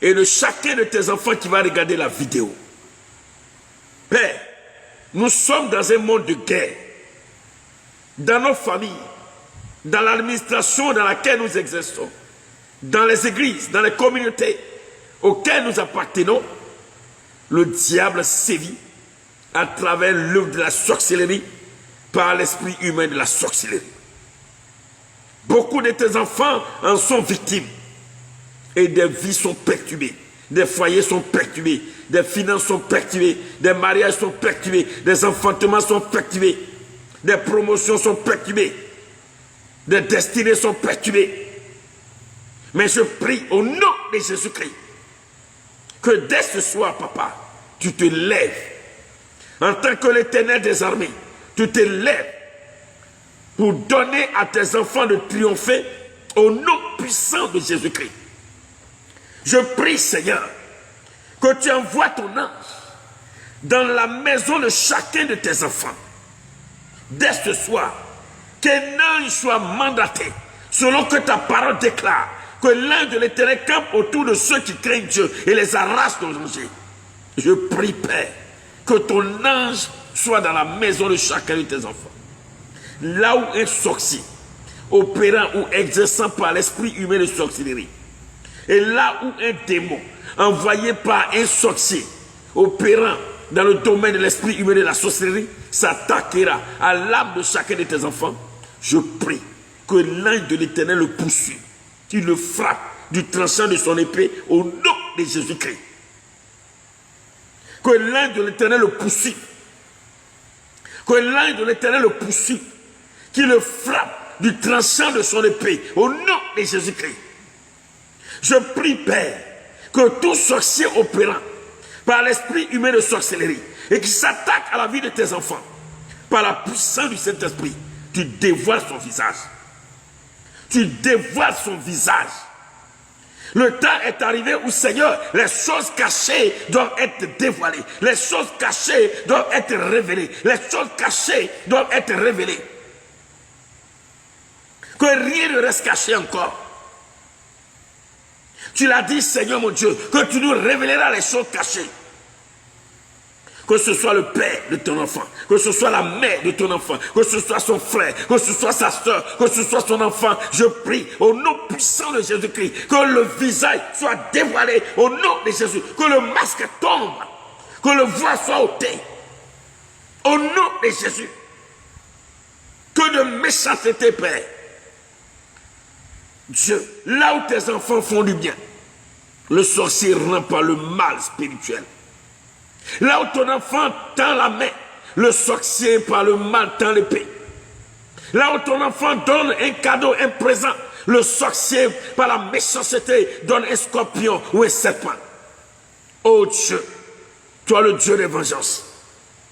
et de chacun de tes enfants qui va regarder la vidéo. Père, nous sommes dans un monde de guerre. Dans nos familles, dans l'administration dans laquelle nous exerçons, dans les églises, dans les communautés auxquelles nous appartenons, le diable sévit à travers l'œuvre de la sorcellerie par l'esprit humain de la sorcellerie. Beaucoup de tes enfants en sont victimes et des vies sont perturbées, des foyers sont perturbés, des finances sont perturbées, des mariages sont perturbés, des enfantements sont perturbés, des promotions sont perturbées, des destinées sont perturbées. Mais je prie au nom de Jésus-Christ que dès ce soir, papa, tu te lèves en tant que l'Éternel des armées, tu te lèves pour donner à tes enfants de triompher au nom puissant de Jésus-Christ. Je prie, Seigneur, que tu envoies ton ange dans la maison de chacun de tes enfants. Dès ce soir, qu'un ange soit mandaté, selon que ta parole déclare, que l'ange de l'Éternel campe autour de ceux qui craignent Dieu et les arrache aux dangers. Je prie, Père, que ton ange soit dans la maison de chacun de tes enfants. Là où un sorcier, opérant ou exerçant par l'esprit humain de sorcellerie, et là où un démon, envoyé par un sorcier, opérant dans le domaine de l'esprit humain de la sorcellerie, s'attaquera à l'âme de chacun de tes enfants, je prie que l'ange de l'Éternel le poursuive, qu'il le frappe du tranchant de son épée au nom de Jésus-Christ. Que l'ange de l'Éternel le poursuive. Que l'ange de l'Éternel le poursuive. qui le frappe du tranchant de son épée, au nom de Jésus-Christ. Je prie, Père, que tout sorcier opérant par l'esprit humain de sorcellerie et qui s'attaque à la vie de tes enfants, par la puissance du Saint-Esprit, tu dévoiles son visage. Tu dévoiles son visage. Le temps est arrivé où, Seigneur, les choses cachées doivent être dévoilées. Les choses cachées doivent être révélées. Les choses cachées doivent être révélées. Que rien ne reste caché encore. Tu l'as dit, Seigneur mon Dieu, que tu nous révéleras les choses cachées. Que ce soit le père de ton enfant, que ce soit la mère de ton enfant, que ce soit son frère, que ce soit sa soeur, que ce soit son enfant, je prie au nom puissant de Jésus-Christ, que le visage soit dévoilé au nom de Jésus, que le masque tombe, que le voile soit ôté, au nom de Jésus. Que de méchanceté, Père. Dieu, là où tes enfants font du bien, le sorcier rend par le mal spirituel. Là où ton enfant tend la main, le sorcier par le mal tend l'épée. Là où ton enfant donne un cadeau, un présent, le sorcier par la méchanceté donne un scorpion ou un serpent. Oh Dieu, toi le Dieu des vengeances,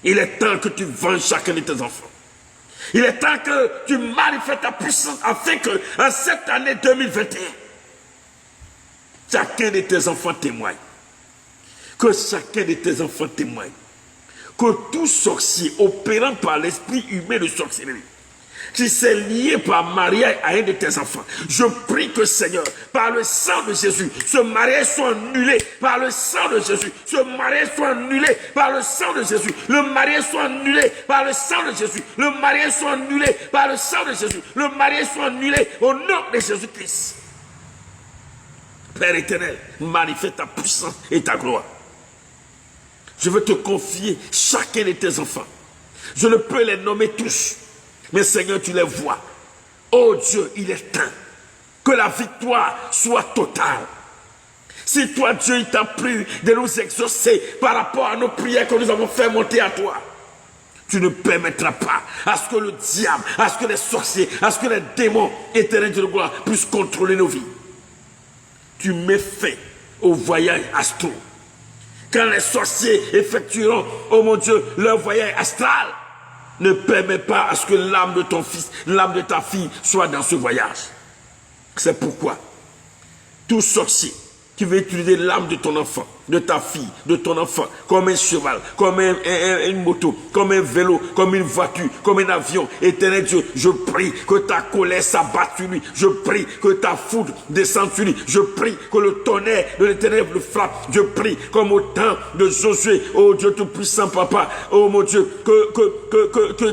il est temps que tu venges chacun de tes enfants. Il est temps que tu manifestes ta puissance afin que en cette année 2021, chacun de tes enfants témoigne. Que chacun de tes enfants témoigne. Que tout sorcier opérant par l'esprit humain de sorcellerie, qui s'est lié par mariage à un de tes enfants, je prie que, Seigneur, par le sang de Jésus, ce mariage soit annulé. Par le sang de Jésus, ce mariage soit annulé. Par le sang de Jésus, le mariage soit annulé. Par le sang de Jésus, le mariage soit annulé. Par le sang de Jésus, le mariage soit annulé. Au nom de Jésus-Christ. Père éternel, manifeste ta puissance et ta gloire. Je veux te confier chacun de tes enfants. Je ne peux les nommer tous, mais Seigneur, tu les vois. Oh Dieu, il est temps que la victoire soit totale. Si toi, Dieu, il t'a plu de nous exaucer par rapport à nos prières que nous avons fait monter à toi, tu ne permettras pas à ce que le diable, à ce que les sorciers, à ce que les démons éternels de gloire puissent contrôler nos vies. Tu mets fin au voyage astral. Quand les sorciers effectueront, oh mon Dieu, leur voyage astral, ne permets pas à ce que l'âme de ton fils, l'âme de ta fille soit dans ce voyage. C'est pourquoi tout sorcier qui veut utiliser l'âme de ton enfant, de ta fille, de ton enfant, comme un cheval, comme une moto, comme un vélo, comme une voiture, comme un avion, éternel Dieu, je prie que ta colère s'abatte sur lui, je prie que ta foudre descende sur lui, je prie que le tonnerre de l'éternel le frappe, je prie comme au temps de Josué, oh Dieu tout-puissant papa, oh mon Dieu,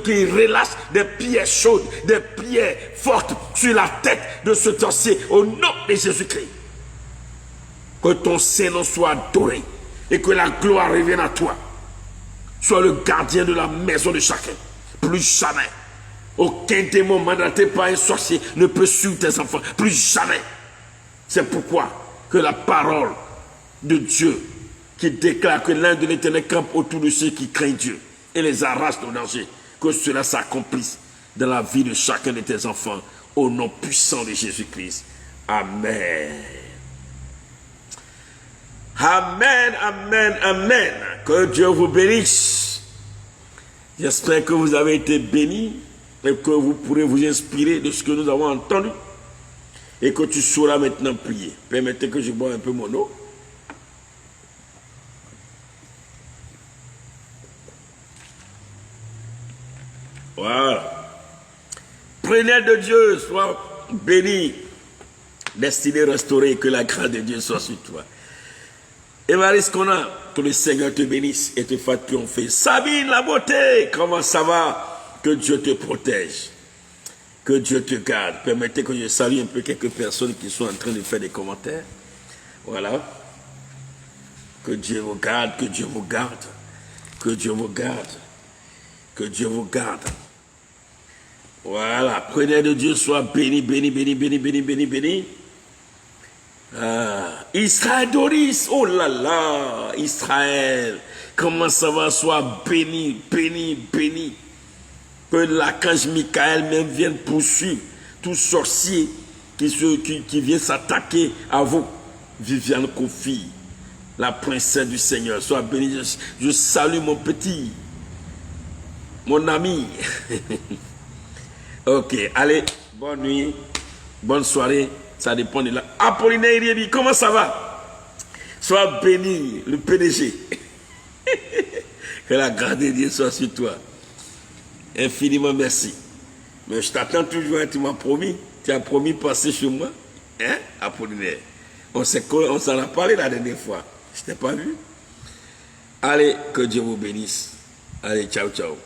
qu'il relâche des pierres chaudes, des pierres fortes sur la tête de ce sorcier, au nom de Jésus-Christ. Que ton Saint-Nom soit adoré et que la gloire revienne à toi. Sois le gardien de la maison de chacun. Plus jamais. Aucun démon mandaté par un sorcier ne peut suivre tes enfants. Plus jamais. C'est pourquoi que la parole de Dieu qui déclare que l'un de l'Éternel campe autour de ceux qui craignent Dieu et les arrache au danger, que cela s'accomplisse dans la vie de chacun de tes enfants au nom puissant de Jésus-Christ. Amen. Amen, amen, amen. Que Dieu vous bénisse. J'espère que vous avez été bénis et que vous pourrez vous inspirer de ce que nous avons entendu et que tu sauras maintenant prier. Permettez que je boive un peu mon eau. Voilà. Prenez de Dieu, sois béni, destiné, restauré, que la grâce de Dieu soit sur toi. Évariste Kona, que le Seigneur te bénisse et te fasse triompher. Sabine, la beauté, comment ça va? Que Dieu te protège. Que Dieu te garde. Permettez que je salue un peu quelques personnes qui sont en train de faire des commentaires. Voilà. Que Dieu vous garde, que Dieu vous garde. Que Dieu vous garde. Que Dieu vous garde. Voilà. Prenez de Dieu, soit béni, béni, béni, béni, béni, béni, béni. Israël Doris, oh là là, Israël, comment ça va, sois béni, béni, béni. Que l'archange Michael même vienne poursuivre tout sorcier qui vient s'attaquer à vous. Viviane Kofi, la princesse du Seigneur, sois bénie. Je salue mon petit, mon ami. Ok, allez, bonne nuit, bonne soirée. Ça dépend de là. Apollinaire Riebi, comment ça va? Sois béni, le PDG. Que la grâce de Dieu soit sur toi. Infiniment merci. Mais je t'attends toujours, hein, tu m'as promis. Tu as promis de passer chez moi. Hein, Apollinaire? On s'en a parlé la dernière fois. Je t'ai pas vu. Allez, que Dieu vous bénisse. Allez, ciao, ciao.